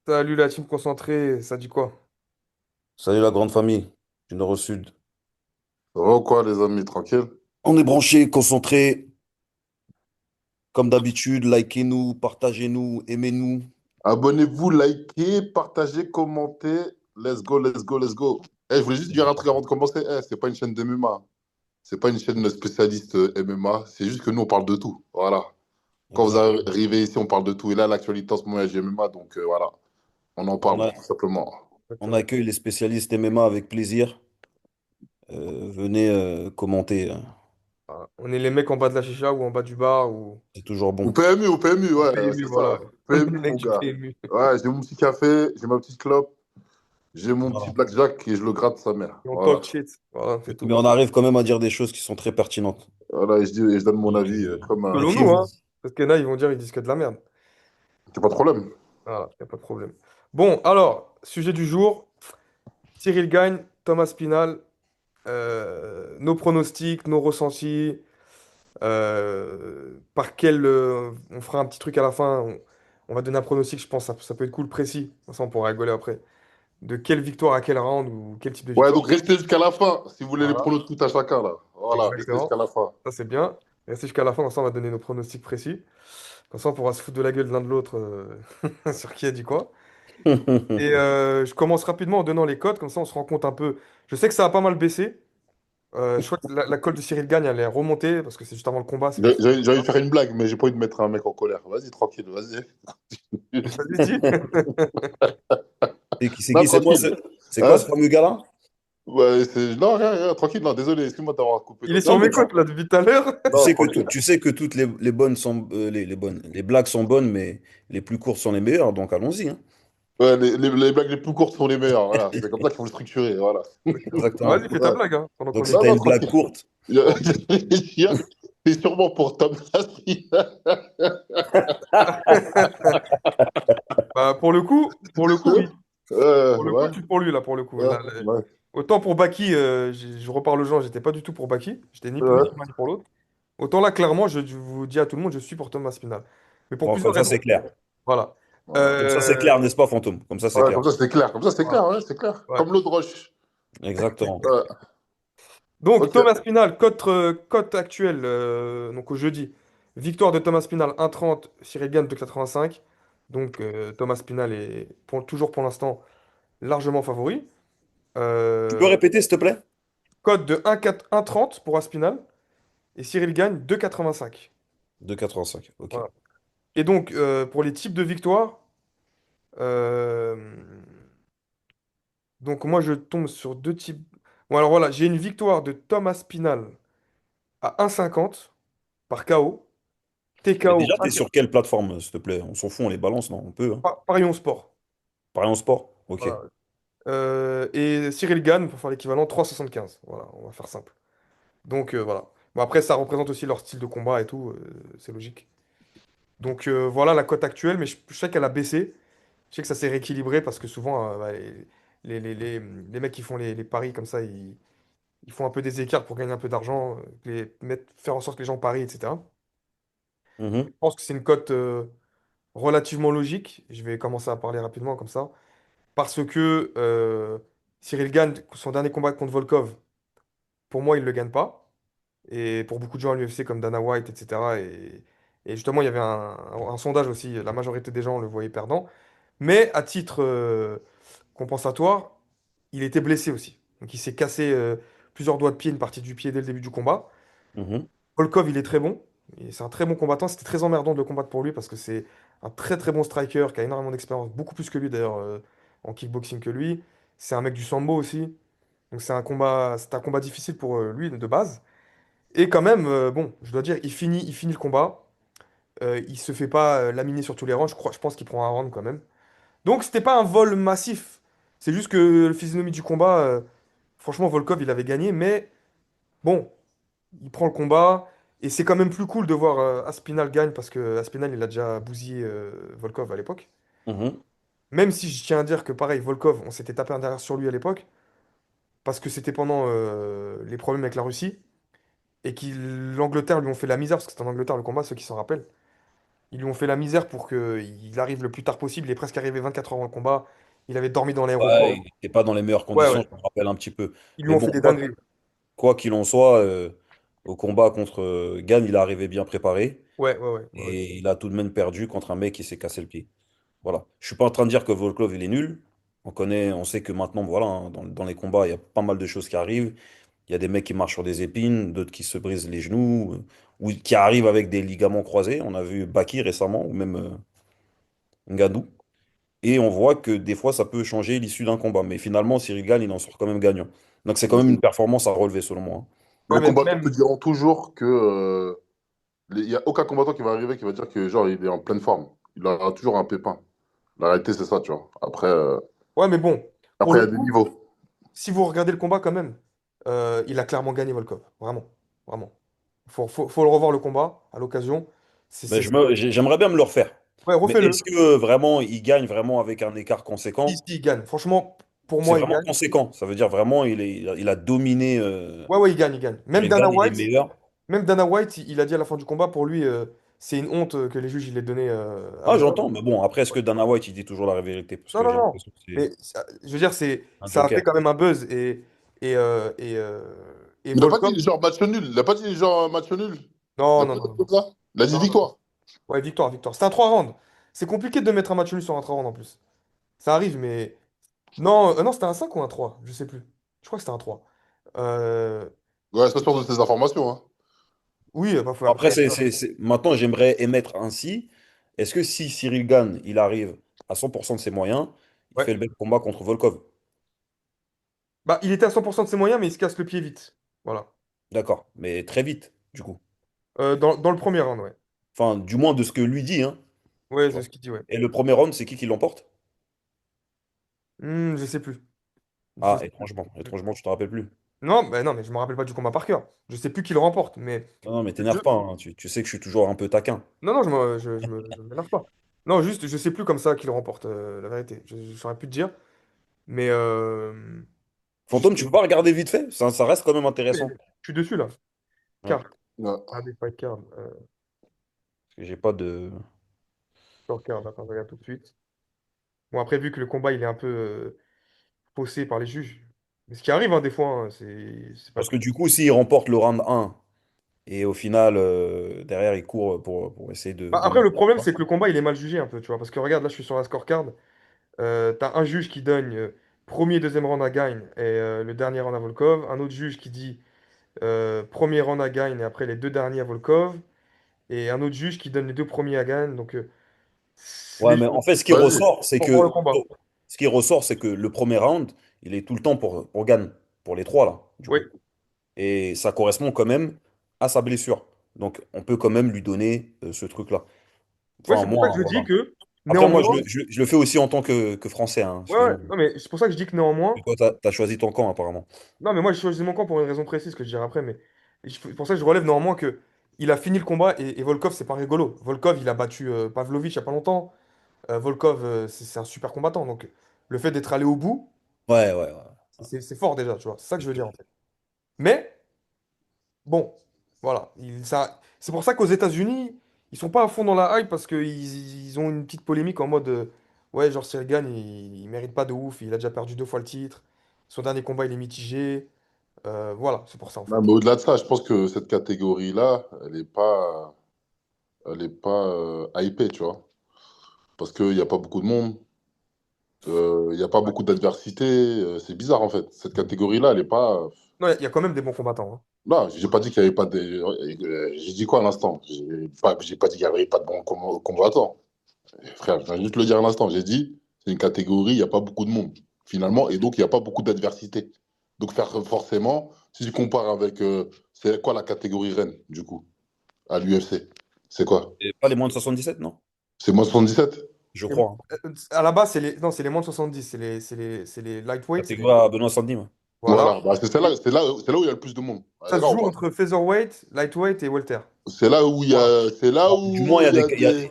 Salut la team concentrée, ça dit quoi? Salut la grande famille du Nord au Sud. Ça va ou quoi, les amis, tranquille? On est branchés, concentrés, comme d'habitude. Likez-nous, partagez-nous, aimez-nous. Abonnez-vous, likez, partagez, commentez. Let's go, let's go, let's go. Je voulais juste dire un truc avant de commencer. C'est pas une chaîne de MMA. C'est pas une chaîne spécialiste MMA. C'est juste que nous, on parle de tout. Voilà. Quand vous Exactement. arrivez ici, on parle de tout. Et là, l'actualité en ce moment, il y a du MMA. Donc voilà, on en On parle, a- tout simplement. on Exactement. accueille les spécialistes MMA avec plaisir. Venez commenter, hein. Voilà. On est les mecs en bas de la chicha ou en bas du bar ou C'est toujours bon. Au PMU, au ouais, PMU, c'est ça. voilà. On est les PMU, mecs mon du gars. PMU. Ouais, j'ai mon petit café, j'ai ma petite clope, j'ai mon petit Voilà. blackjack et je le gratte sa mère. Et on Voilà. talk shit. Voilà, c'est tout. Mais on arrive quand même à dire des choses qui sont très pertinentes. Voilà, et je donne mon Donc, avis comme un. Selon nous, méfiez-vous. hein. Parce que là, ils vont dire ils disent que de la merde. C'est pas de problème. Voilà, y a pas de problème. Bon, alors, sujet du jour. Cyril gagne, Thomas Pinal. Nos pronostics, nos ressentis. Par quel. On fera un petit truc à la fin. On va donner un pronostic, je pense. Ça peut être cool, précis. Comme ça, on pourra rigoler après. De quelle victoire à quel round ou quel type de Ouais, victoire. donc restez jusqu'à la fin, si vous voulez les Voilà, pronos tout à chacun, là. Voilà, restez exactement. jusqu'à la fin. Ça, c'est bien. Restez jusqu'à la fin, comme ça, on va donner nos pronostics précis. Comme ça, on pourra se foutre de la gueule de l'un de l'autre sur qui a dit quoi. Et je commence rapidement en donnant les codes, comme ça, on se rend compte un peu. Je sais que ça a pas mal baissé. Je crois que la cote de Cyril Gagne, elle est remontée parce que c'est juste avant le combat, c'est pour ça. J'ai envie de faire une blague, mais j'ai pas envie de mettre un mec en colère. Vas-y, tranquille, vas-y. Vas-y, dis. C'est Non, qui? C'est moi? tranquille. C'est quoi ce Hein? fameux gars-là? Ouais, non, rien, rien, tranquille, non, désolé, excuse-moi d'avoir coupé Il est comme sur Non, ça. mais mes cotes là depuis tout à l'heure. Non, tranquille. tu sais que toutes les bonnes sont les bonnes. Les blagues sont bonnes, mais les plus courtes sont les meilleures. Donc allons-y, hein. Ouais, les blagues les plus courtes sont les meilleures, voilà. C'est comme ça qu'il faut le structurer, voilà. Exactement. Exactement. Vas-y, fais ta Ouais. blague, hein, pendant Donc qu'on si est. Non, t'as non, une blague tranquille. courte, Il y a- il y a- C'est sûrement pour Tom Lassie. Bah, pour le coup, oui. Pour le coup, Ouais, je suis pour lui là, pour le coup. ouais, ouais. Autant pour Baki, je reparle aux gens, j'étais pas du tout pour Baki. J'étais ni Ouais. pour l'un ni pour l'autre. Autant là, clairement, je vous dis à tout le monde, je suis pour Thomas Spinal. Mais pour bon, comme plusieurs ça c'est raisons. clair. Voilà. Voilà. Comme ça c'est Euh, clair, n'est-ce pas, fantôme? Comme ça c'est Ouais, clair. comme ça c'est clair, comme ça c'est clair, voilà. ouais, c'est clair. Ouais. Comme l'eau de roche. Exactement. Ouais. Donc, Ok. Thomas Spinal, cote actuelle, donc au jeudi. Victoire de Thomas Spinal 1,30, Cyril Gane 2,85. Donc, Thomas Spinal est toujours pour l'instant largement favori. Tu peux Euh, répéter, s'il te plaît? Cote de 1,30 pour Aspinal et Cyril gagne 2,85. 2,85. Ok. Voilà. Et donc, pour les types de victoires, euh, donc moi je tombe sur deux types. Bon, alors voilà, j'ai une victoire de Thomas Spinal à 1,50 par KO. Mais TKO, déjà, t'es sur quelle plateforme, s'il te plaît? On s'en fout, on les balance, non? On peut, hein. Parion Sport. Pareil en sport? Ok. Voilà. Et Cyril gagne pour faire l'équivalent 3,75. Voilà, on va faire simple. Donc voilà. Bon, après, ça représente aussi leur style de combat et tout, c'est logique. Donc voilà la cote actuelle, mais je sais qu'elle a baissé. Je sais que ça s'est rééquilibré parce que souvent, bah, les mecs qui font les paris comme ça, ils font un peu des écarts pour gagner un peu d'argent, faire en sorte que les gens parient, etc. Je Mhm. pense que c'est une cote relativement logique. Je vais commencer à parler rapidement comme ça. Parce que Cyril gagne son dernier combat contre Volkov. Pour moi, il ne le gagne pas. Et pour beaucoup de gens à l'UFC comme Dana White, etc. Et justement, il y avait un sondage aussi. La majorité des gens le voyaient perdant. Mais à titre compensatoire, il était blessé aussi. Donc il s'est cassé plusieurs doigts de pied, une partie du pied dès le début du combat. Mhm. Volkov, il est très bon. Et c'est un très bon combattant. C'était très emmerdant de le combattre pour lui parce que c'est un très très bon striker qui a énormément d'expérience, beaucoup plus que lui d'ailleurs en kickboxing que lui. C'est un mec du sambo aussi. Donc c'est un combat difficile pour lui de base. Et quand même, bon, je dois dire, il finit le combat. Il se fait pas laminer sur tous les rangs. Je pense qu'il prend un round quand même. Donc c'était pas un vol massif. C'est juste que le physionomie du combat, franchement, Volkov, il avait gagné, mais bon, il prend le combat. Et c'est quand même plus cool de voir Aspinal gagne parce que Aspinal, il a déjà bousillé Volkov à l'époque. Mhm. Même si je tiens à dire que pareil, Volkov, on s'était tapé un derrière sur lui à l'époque parce que c'était pendant les problèmes avec la Russie et que l'Angleterre lui ont fait la misère parce que c'était en Angleterre le combat, ceux qui s'en rappellent. Ils lui ont fait la misère pour qu'il arrive le plus tard possible. Il est presque arrivé 24 heures avant le combat. Il avait dormi dans Ouais, il l'aéroport. n'était pas dans les meilleures Ouais, conditions, ouais. je me rappelle un petit peu. Ils lui Mais ont bon, fait des dingueries. quoi qu'il en soit, au combat contre Gann, il est arrivé bien préparé Ouais, ouais, ouais, ouais. et il a tout de même perdu contre un mec qui s'est cassé le pied. Voilà. Je suis pas en train de dire que Volkov il est nul. On sait que maintenant, voilà, hein, dans les combats, il y a pas mal de choses qui arrivent. Il y a des mecs qui marchent sur des épines, d'autres qui se brisent les genoux, ou qui arrivent avec des ligaments croisés. On a vu Baki récemment, ou même Ngannou. Et on voit que des fois, ça peut changer l'issue d'un combat. Mais finalement, Cyril Gane, il en sort quand même gagnant. Donc c'est quand même une performance à relever, selon moi, hein. Mais Ouais, les mais combattants te même. diront toujours que il n'y a aucun combattant qui va arriver qui va dire que genre il est en pleine forme. Il aura toujours un pépin. La réalité, c'est ça, tu vois. Ouais, mais bon, pour Après, il y le a des coup, niveaux. si vous regardez le combat quand même, il a clairement gagné Volkov. Vraiment. Vraiment. Faut le revoir le combat à l'occasion. Ben, j'aimerais bien me le refaire. Ouais, Mais refais-le. est-ce que vraiment il gagne vraiment avec un écart Si, si, conséquent? il gagne. Franchement, pour C'est moi, il vraiment gagne. conséquent. Ça veut dire vraiment il a dominé Ouais, ouais, il gagne, il gagne. Cyril Gane, il est meilleur. Même Dana White, il a dit à la fin du combat, pour lui, c'est une honte que les juges ils l'aient donné à Ah, Volkov. j'entends. Mais bon, après, est-ce que Dana White, il dit toujours la vérité? Parce Non, que non, j'ai non. l'impression que c'est Mais je veux dire, un ça a fait joker. quand même un buzz et, euh, et, euh, et Il n'a pas Volkov. dit genre match nul. Il n'a pas dit genre match nul. Il Non, n'a non, pas dit non, comme non. ça. Il a dit Non, non, non. victoire. Ouais, victoire, victoire. C'est un 3 rounds. C'est compliqué de mettre un match nul sur un 3 rounds en plus. Ça arrive, mais. Non, non, c'était un 5 ou un 3. Je sais plus. Je crois que c'était un 3. Euh, Ouais, sois sûr de tes informations, hein. Oui, bah, Après, après. maintenant, j'aimerais émettre ainsi. Est-ce que si Cyril Gane, il arrive à 100% de ses moyens, il Ouais. fait le même combat contre Volkov? Bah, il était à 100% de ses moyens, mais il se casse le pied vite. Voilà. D'accord. Mais très vite, du coup. Dans le premier round, ouais. Enfin, du moins de ce que lui dit, hein. Ouais, Tu c'est vois. ce qu'il dit, ouais. Et le premier round, c'est qui l'emporte? Je sais plus. Je Ah, sais étrangement. plus. Étrangement, tu te rappelles plus. Non, bah non, mais je me rappelle pas du combat par cœur. Je sais plus qui le remporte, mais. Non, non, mais je- t'énerve pas, hein. Tu sais que je suis toujours un peu taquin. Non, non, je m'énerve pas. Non, juste, je sais plus comme ça qui le remporte, la vérité. Je saurais plus te dire. Mais. Je sais Fantôme, tu peux pas regarder vite fait? Ça reste quand même plus, mais intéressant. je suis dessus, là. Ouais. Card. Ouais. Ah, des fight card. Parce que j'ai pas de. Card, attends, je regarde tout de suite. Bon, après, vu que le combat, il est un peu faussé par les juges. Mais ce qui arrive, hein, des fois, hein, c'est pas Parce que tout. du coup, s'il remporte le round 1 et au final, derrière, il court pour essayer Bah, de après, gagner. le problème, c'est que le combat, il est mal jugé un peu, tu vois. Parce que regarde, là, je suis sur la scorecard. T'as un juge qui donne premier, deuxième round à Gagne et le dernier round à Volkov. Un autre juge qui dit premier round à Gagne et après les deux derniers à Volkov. Et un autre juge qui donne les deux premiers à Gagne. Donc, Ouais, mais en fait, Vas-y. pour voir le combat. ce qui ressort, c'est que le premier round, il est tout le temps pour Gann, pour les trois, là, du Oui. coup. Et ça correspond quand même à sa blessure. Donc, on peut quand même lui donner ce truc-là. Ouais, Enfin, c'est pour ça moi, que je dis voilà. que, Après, moi, néanmoins. je le fais aussi en tant que Français, hein, Ouais, ouais, excuse-moi. non, mais c'est pour ça que je dis que Et néanmoins. toi, t'as choisi ton camp, apparemment. Non, mais moi, j'ai choisi mon camp pour une raison précise que je dirai après. Mais c'est pour ça que je relève néanmoins que il a fini le combat et Volkov, c'est pas rigolo. Volkov, il a battu Pavlovich il y a pas longtemps. Volkov, c'est un super combattant. Donc, le fait d'être allé au bout, Ouais, ouais, ouais. c'est fort déjà, tu vois. C'est ça que je veux dire, en fait. Mais, bon, voilà. C'est pour ça qu'aux États-Unis, ils sont pas à fond dans la hype parce qu'ils ont une petite polémique en mode ouais, genre Cyril Gane, il mérite pas de ouf. Il a déjà perdu deux fois le titre. Son dernier combat, il est mitigé. Voilà, c'est pour ça, en Non, fait. mais au-delà de ça, je pense que cette catégorie-là, elle est pas hypée, tu vois. Parce qu'il n'y a pas beaucoup de monde, il n'y a pas Ouais. beaucoup d'adversité. C'est bizarre, en fait. Cette catégorie-là, elle est pas. Non, il y a quand même des bons combattants, hein. Non, j'ai pas dit qu'il n'y avait pas de. J'ai dit quoi à l'instant? J'ai pas dit qu'il n'y avait pas de bons combattants. Frère, je viens juste de le dire à l'instant. J'ai dit, c'est une catégorie, il n'y a pas beaucoup de monde, finalement, et donc il n'y a pas beaucoup d'adversité. Donc, forcément, si tu compares avec. C'est quoi la catégorie reine, du coup, à l'UFC? C'est quoi? Et pas les moins de 77, non? C'est moins 77? Je crois, hein. À la base, non, c'est les moins de 70, c'est les lightweight, Catégorie à Benoît Sandy, ouais. voilà. Voilà, bah, Et c'est là où il y a le plus de monde. Ouais, ça se d'accord ou joue pas? entre featherweight, lightweight et welter. C'est là où il y Voilà. a, c'est là Bon, du moins, où il y a des.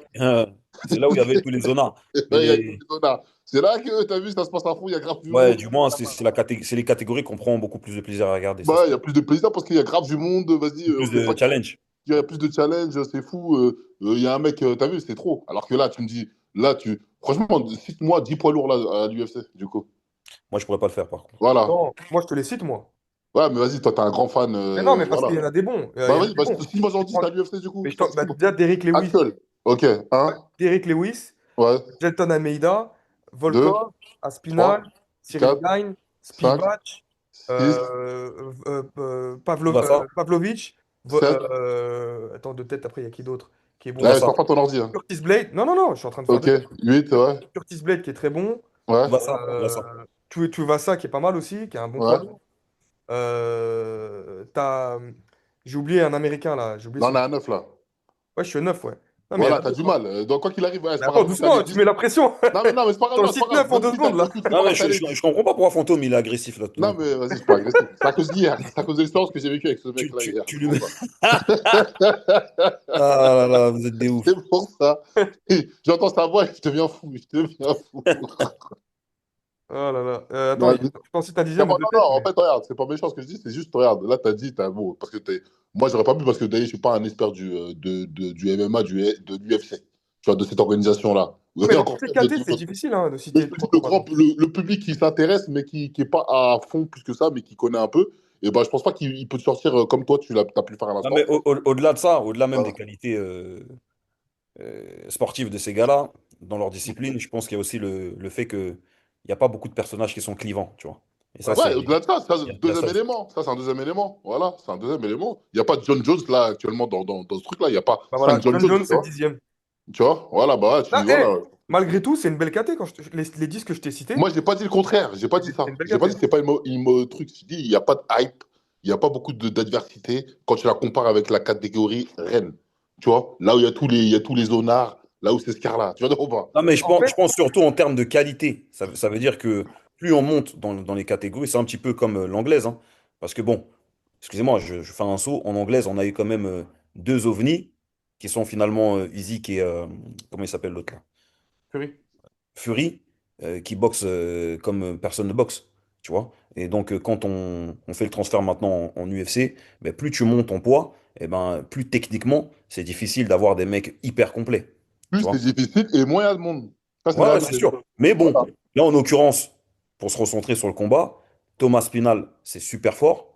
c'est là où il y avait tous les honneurs. Il y a tous Mais les honneurs. C'est là que, t'as vu, ça se passe à fond, il y a grave du ouais, monde. du moins, c'est les catégories qu'on prend beaucoup plus de plaisir à regarder, c'est Bah, ça. il y a plus de plaisir parce qu'il y a grave du monde. Vas-y, Plus on fait de pas. challenge. il y a plus de challenge, c'est fou. Il y a un mec, t'as vu, c'est trop. Alors que là, tu me dis, là, franchement, cite-moi 10 poids lourds là, à l'UFC, du coup. Moi, je pourrais pas le faire, par contre. Voilà. Non, moi, je te les cite, moi. Ouais, mais vas-y, toi, t'es un grand fan. Mais non, mais parce qu'il Voilà. y en a des bons. Il Bah, y en a vas-y, des bah, bons. cite-moi j'en Je dis prends- à l'UFC, du coup. Mais déjà, Derrick Lewis. Actuel. Ok, Ouais, un, Derrick Lewis, ouais, Jelton Almeida, deux, Volkov, Aspinal, trois, Cyril quatre, Gagne, cinq, Spivak, six, Tout ça. Pavlovich. sept. Attends, de tête, après, il y a qui d'autre qui est Tout bon? va Ouais, ça. sors pas ton ordi, hein. Curtis Blade. Non, non, non, je suis en train de faire Ok, des. 8, ouais, Curtis Blade qui est très bon. ouais, Tout va ça. Tout va ça. Tu vas ça qui est pas mal aussi, qui est un bon poids ouais. lourd. T'as. J'ai oublié un américain là, j'ai oublié Là, on son. a un 9 là. Ouais, je suis 9, ouais. Non, mais il y en Voilà, a t'as d'autres, du hein. mal. Donc, quoi qu'il arrive, ouais, c'est Mais pas attends, grave. Même si t'as les doucement, tu 10. mets la pression. Non, mais non, mais c'est pas grave, J'en non, c'est pas cite grave. 9 en Même deux si t'as. secondes là. Écoute, c'est pas Non, mais grave, t'as les je 10. comprends pas pourquoi Fantôme, il est agressif là. Non, mais vas-y, je suis pas agressif. C'est à cause d'hier. C'est à cause de l'expérience que j'ai vécue avec ce Tu, mec-là tu, hier. tu C'est lui pour mets. ça. Ah là là, vous êtes des ouf. C'est pour ça. J'entends sa voix et je deviens fou. Je deviens fou. Oh là là. Attends, Non, je pensais ta non, dixième non, de tête, non, en mais. fait, regarde, c'est pas méchant ce que je dis, c'est juste, regarde, là, t'as dit, t'as bon, parce que moi, j'aurais pas pu, parce que d'ailleurs, je suis pas un expert du MMA, de l'UFC, tu vois, de cette organisation-là. Ouais, mais Et dans encore toutes les pire, KT, c'est d'autres. difficile hein, de Mais je citer te dis, trois combattants. le public qui s'intéresse, mais qui est pas à fond plus que ça, mais qui connaît un peu, et ben, je pense pas qu'il peut te sortir comme toi, t'as pu le faire à Non, mais l'instant. au-delà de ça, au-delà même des Voilà. qualités sportives de ces gars-là, dans leur discipline, je pense qu'il y a aussi le fait qu'il n'y a pas beaucoup de personnages qui sont clivants, tu vois. Et ça, Ouais, c'est. au-delà de ça, Il y a deuxième ça aussi. élément. Ça, c'est un deuxième élément. Voilà, c'est un deuxième élément. Il n'y a pas de John Jones, là, actuellement, dans ce truc-là. Il n'y a pas Bah voilà, 5 John John Jones, Jones, tu c'est le vois. dixième. Tu vois, voilà, bah, Là, voilà. malgré tout, c'est une belle KT. Quand les 10 que je t'ai cités, Moi, je n'ai pas dit le contraire. J'ai pas dit c'est ça. une belle J'ai pas KT. dit que c'est pas truc. Je dis, il n'y a pas de hype. Il n'y a pas beaucoup d'adversité quand tu la compares avec la catégorie reine. Tu vois, là où il y a tous les honnards, là où c'est Scarla. Tu vois, ou pas? Non, mais En je fait, pense surtout en termes de qualité. Ça veut dire que plus on monte dans les catégories, c'est un petit peu comme l'anglaise, hein. Parce que bon, excusez-moi, je fais un saut. En anglaise, on a eu quand même deux ovnis qui sont finalement Usyk et comment il s'appelle l'autre là? Fury. Fury, qui boxe comme personne ne boxe, tu vois. Et donc, quand on fait le transfert maintenant en UFC, ben, plus tu montes en poids, et ben, plus techniquement, c'est difficile d'avoir des mecs hyper complets, tu Plus c'est vois. difficile et moins il y a de monde. Ça, c'est Ouais, la ouais, c'est réalité. sûr. Mais bon, Voilà. là, en l'occurrence, pour se recentrer sur le combat, Thomas Spinal, c'est super fort.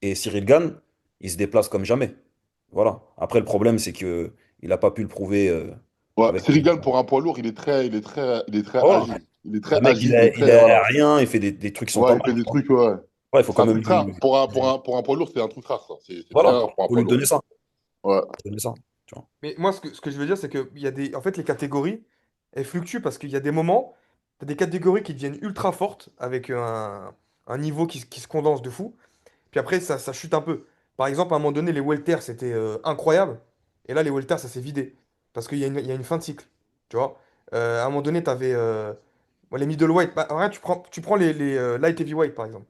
Et Cyril Gane, il se déplace comme jamais. Voilà. Après, le problème, c'est que il n'a pas pu le prouver Ouais, avec. Cyril Gane, pour un poids lourd, il est très Ah, voilà. agile. Il est Le très mec, agile, il est il très, est voilà. aérien, il fait des trucs qui sont pas Ouais, il mal, fait des tu vois. trucs, ouais. Ouais, il faut C'est quand un même truc rare. lui- Pour un poids lourd, c'est un truc rare, ça. C'est très Voilà, rare pour un faut poids lui lourd. donner ça. Ouais. Donner ça, tu vois. Mais moi, ce que je veux dire, c'est que il y a des. En fait, les catégories, elles fluctuent parce qu'il y a des moments, tu as des catégories qui deviennent ultra fortes avec un niveau qui se condense de fou. Puis après, ça chute un peu. Par exemple, à un moment donné, les welter, c'était incroyable. Et là, les welter, ça s'est vidé. Parce qu'il y a une fin de cycle. Tu vois? À un moment donné, tu avais les middleweight. Bah, en vrai, tu prends les light heavyweight, par exemple.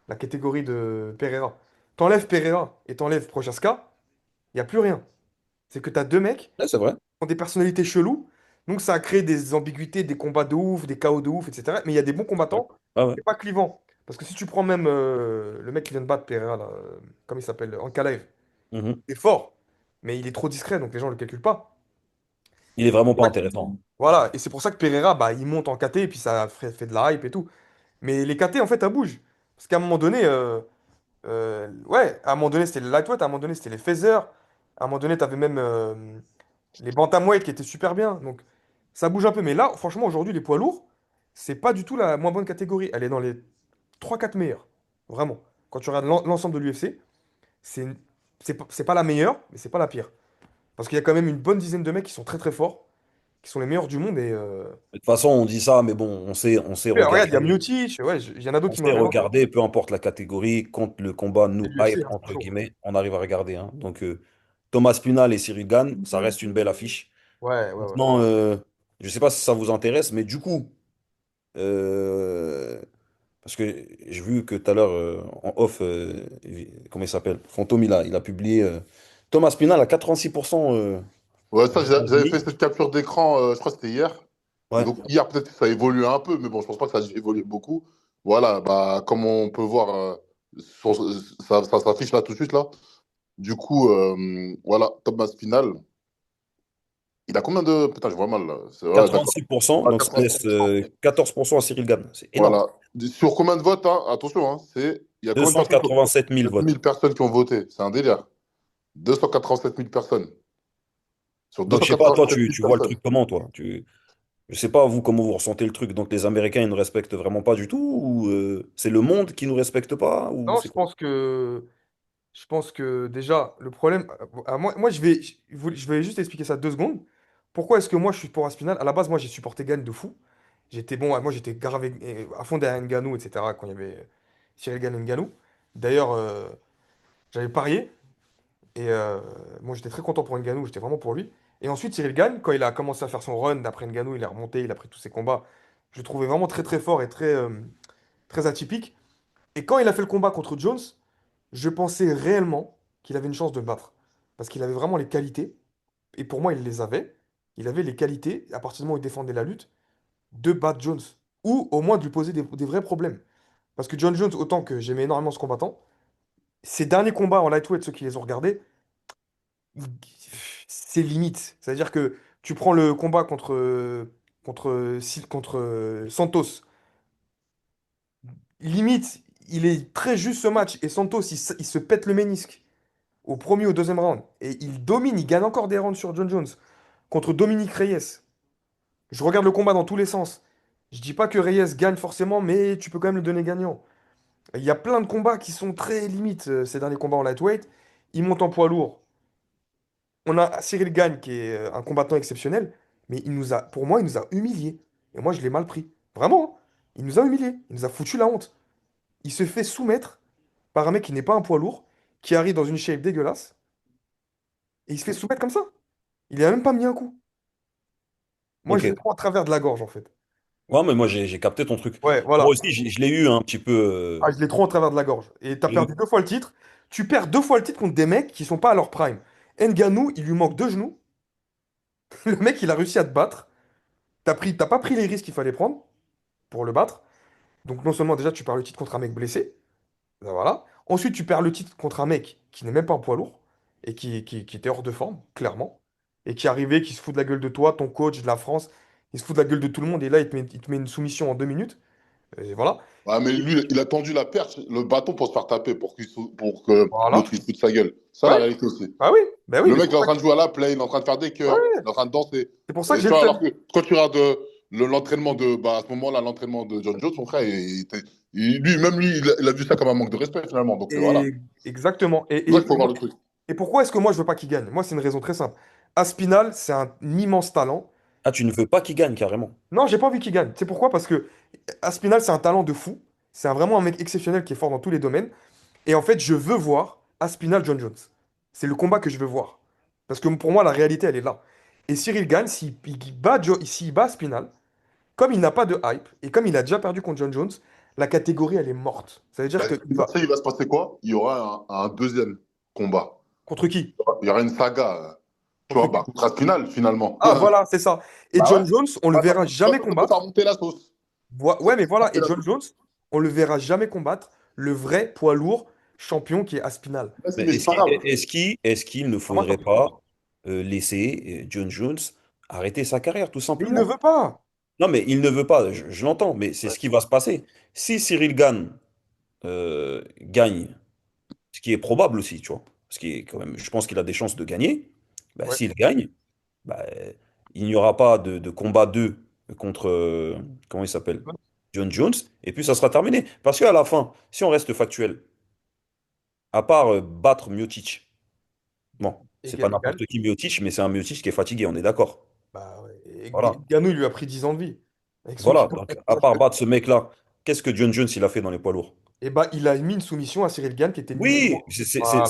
La catégorie de Pereira. T'enlèves Pereira et t'enlèves Prochaska, il n'y a plus rien. C'est que tu as deux mecs qui Ouais, c'est vrai. ont des personnalités cheloues. Donc, ça a créé des ambiguïtés, des combats de ouf, des chaos de ouf, etc. Mais il y a des bons combattants. Ouais, ouais. C'est pas clivant. Parce que si tu prends même le mec qui vient de battre Pereira, là, comment il s'appelle? Ankalaev. Mhm. Il est fort, mais il est trop discret, donc les gens ne le calculent pas. Il est vraiment pas Ouais. intéressant. Voilà, et c'est pour ça que Pereira, bah, il monte en KT, et puis ça fait de la hype et tout. Mais les KT, en fait, ça bouge. Parce qu'à un moment donné, ouais, à un moment donné, c'était les lightweight, à un moment donné, c'était les feathers, à un moment donné, t'avais même les bantamweight qui étaient super bien. Donc, ça bouge un peu. Mais là, franchement, aujourd'hui, les poids lourds, c'est pas du tout la moins bonne catégorie. Elle est dans les trois quatre meilleurs. Vraiment. Quand tu regardes l'ensemble de l'UFC, c'est c'est pas la meilleure, mais c'est pas la pire. Parce qu'il y a quand même une bonne dizaine de mecs qui sont très très forts, qui sont les meilleurs du monde. Et De toute façon, on dit ça, mais bon, on sait ouais, regarde, il y a regarder. Miocic, ouais, il y en a d'autres On qui me sait reviennent en tête. regarder, peu importe la catégorie, quand le combat C'est nous l'UFC, hype, hein, c'est entre chaud. guillemets, on arrive à regarder, hein. Donc, Thomas Pinal et Cyril Gane, ça reste une belle affiche. Ouais, ouais, ouais. Maintenant, je ne sais pas si ça vous intéresse, mais du coup, euh, parce que j'ai vu que tout à l'heure, en off, comment il s'appelle? Fantôme, il a publié. Thomas Pinal à 86% Ouais, aux ça, j'avais fait États-Unis. cette capture d'écran, je crois que c'était hier. Et Ouais. donc, hier, peut-être que ça a évolué un peu, mais bon, je pense pas que ça a évolué beaucoup. Voilà, bah, comme on peut voir, ça s'affiche là tout de suite, là. Du coup, voilà, Thomas Spinal. Il a combien de. Putain, je vois mal là. Ouais, d'accord. 86%, Ah, donc ça laisse 86%. 14% à Cyril Gann. C'est énorme. Voilà. Sur combien de votes, hein? Attention, hein, il y a Deux combien de cent personnes quatre-vingt-sept Il y mille a 10 000 votes. personnes qui ont voté. C'est un délire. 287 000 personnes. Sur Donc, je sais pas, toi, 287 000 tu vois le personnes. truc comment, toi? Je sais pas, vous, comment vous ressentez le truc. Donc, les Américains, ils ne respectent vraiment pas du tout? Ou c'est le monde qui nous respecte pas? Ou Non, c'est quoi? je pense que déjà, le problème. Moi je vais juste expliquer ça 2 secondes. Pourquoi est-ce que moi je suis pour Aspinal? À la base, moi j'ai supporté Gann de fou. J'étais bon, moi j'étais grave à fond derrière Ngannou, etc. quand il y avait Cyril Gann et Ngannou. D'ailleurs, j'avais parié et moi j'étais très content pour Ngannou, j'étais vraiment pour lui. Et ensuite, Cyril Gann, quand il a commencé à faire son run d'après Ngannou, il est remonté, il a pris tous ses combats. Je le trouvais vraiment très très fort et très atypique. Et quand il a fait le combat contre Jones, je pensais réellement qu'il avait une chance de le battre. Parce qu'il avait vraiment les qualités, et pour moi il les avait. Il avait les qualités, à partir du moment où il défendait la lutte, de battre Jones. Ou au moins de lui poser des vrais problèmes. Parce que John Jones, autant que j'aimais énormément ce combattant, ses derniers combats en lightweight, ceux qui les ont regardés, c'est limite. C'est-à-dire que tu prends le combat contre Santos, limite, il est très juste ce match, et Santos, il se pète le ménisque au premier ou au deuxième round. Et il domine, il gagne encore des rounds sur John Jones contre Dominique Reyes. Je regarde le combat dans tous les sens. Je dis pas que Reyes gagne forcément, mais tu peux quand même le donner gagnant. Il y a plein de combats qui sont très limites, ces derniers combats en lightweight. Il monte en poids lourd. On a Cyril Gane qui est un combattant exceptionnel, mais pour moi, il nous a humiliés. Et moi, je l'ai mal pris. Vraiment, hein. Il nous a humiliés. Il nous a foutu la honte. Il se fait soumettre par un mec qui n'est pas un poids lourd, qui arrive dans une shape dégueulasse, et il se fait soumettre comme ça. Il a même pas mis un coup. Moi, je Ok. le prends à travers de la gorge, en fait. Ouais, mais moi, j'ai capté ton truc. Ouais, Moi voilà. aussi, je l'ai eu un petit peu. Ah, je l'ai trop en travers de la gorge. Et t'as Je l'ai perdu eu. 2 fois le titre. Tu perds 2 fois le titre contre des mecs qui sont pas à leur prime. Ngannou, il lui manque 2 genoux. Le mec, il a réussi à te battre. T'as pas pris les risques qu'il fallait prendre pour le battre. Donc, non seulement déjà, tu perds le titre contre un mec blessé. Ben voilà. Ensuite, tu perds le titre contre un mec qui n'est même pas un poids lourd. Et qui était hors de forme, clairement. Et qui arrivait, qui se fout de la gueule de toi, ton coach, de la France. Il se fout de la gueule de tout le monde. Et là, il te met une soumission en 2 minutes. Et voilà. Ouais, mais lui, il a tendu la perche, le bâton pour se faire taper, pour que Voilà. l'autre il se foute de sa gueule. Ça, la Ouais. réalité aussi. Bah oui. Bah oui, Le mais mec il est en train de jouer à la play, il est en train de faire des cœurs, ouais. il est en train de danser. C'est pour ça que Et j'ai tu le vois, alors seum. que quand tu regardes l'entraînement de. Bah, à ce moment-là, l'entraînement de John Jones, son frère, lui, il a vu ça comme un manque de respect finalement. Donc voilà. Et exactement. C'est ça qu'il faut voir le truc. Et pourquoi est-ce que moi je veux pas qu'il gagne? Moi, c'est une raison très simple. Aspinal, c'est un immense talent. Ah, tu ne veux pas qu'il gagne carrément. Non, j'ai pas envie qu'il gagne. C'est pourquoi? Parce que Aspinal, c'est un talent de fou. Vraiment un mec exceptionnel qui est fort dans tous les domaines. Et en fait, je veux voir Aspinal John Jones. C'est le combat que je veux voir. Parce que pour moi, la réalité, elle est là. Et Cyril gagne, s'il bat Aspinal, comme il n'a pas de hype, et comme il a déjà perdu contre John Jones, la catégorie, elle est morte. Ça veut dire Ben, qu'il tu va. sais, il va se passer quoi? Il y aura un deuxième combat. Contre qui? Il y aura une saga. Tu Contre vois, qui? bah, contre Aspinal finalement. Ah, voilà, c'est ça. Et Bah ouais. John Jones, on le Bah, verra jamais ça peut faire combattre. monter la sauce. Ça Ouais, peut mais faire voilà. monter Et la John sauce. Jones, on le verra jamais combattre le vrai poids lourd champion qui est Aspinal. Vas-y, Mais mais c'est pas grave. est-ce qu'il ne Pour moi, faudrait t'en fais pas. pas laisser John Jones arrêter sa carrière, tout Mais il ne simplement? veut pas. Non, mais il ne veut pas, je l'entends, mais c'est ce qui va se passer. Si Cyril Gann gagne, ce qui est probable aussi, tu vois, ce qui est quand même, je pense qu'il a des chances de gagner, bah, Ouais. s'il gagne, bah, il n'y aura pas de combat 2 contre, comment il s'appelle? John Jones, et puis ça sera terminé. Parce qu'à la fin, si on reste factuel, à part battre Miocic, bon, c'est pas Et Gann, n'importe qui Miocic, mais c'est un Miocic qui est fatigué, on est d'accord. bah, ouais. Voilà. Ngannou, il lui a pris 10 ans de vie. Avec son Voilà. kick. Donc, à part battre ce mec-là, qu'est-ce que John Jones il a fait dans les poids lourds? Et bah, il a mis une soumission à Cyril Gann qui était le numéro Oui, 1. Voilà.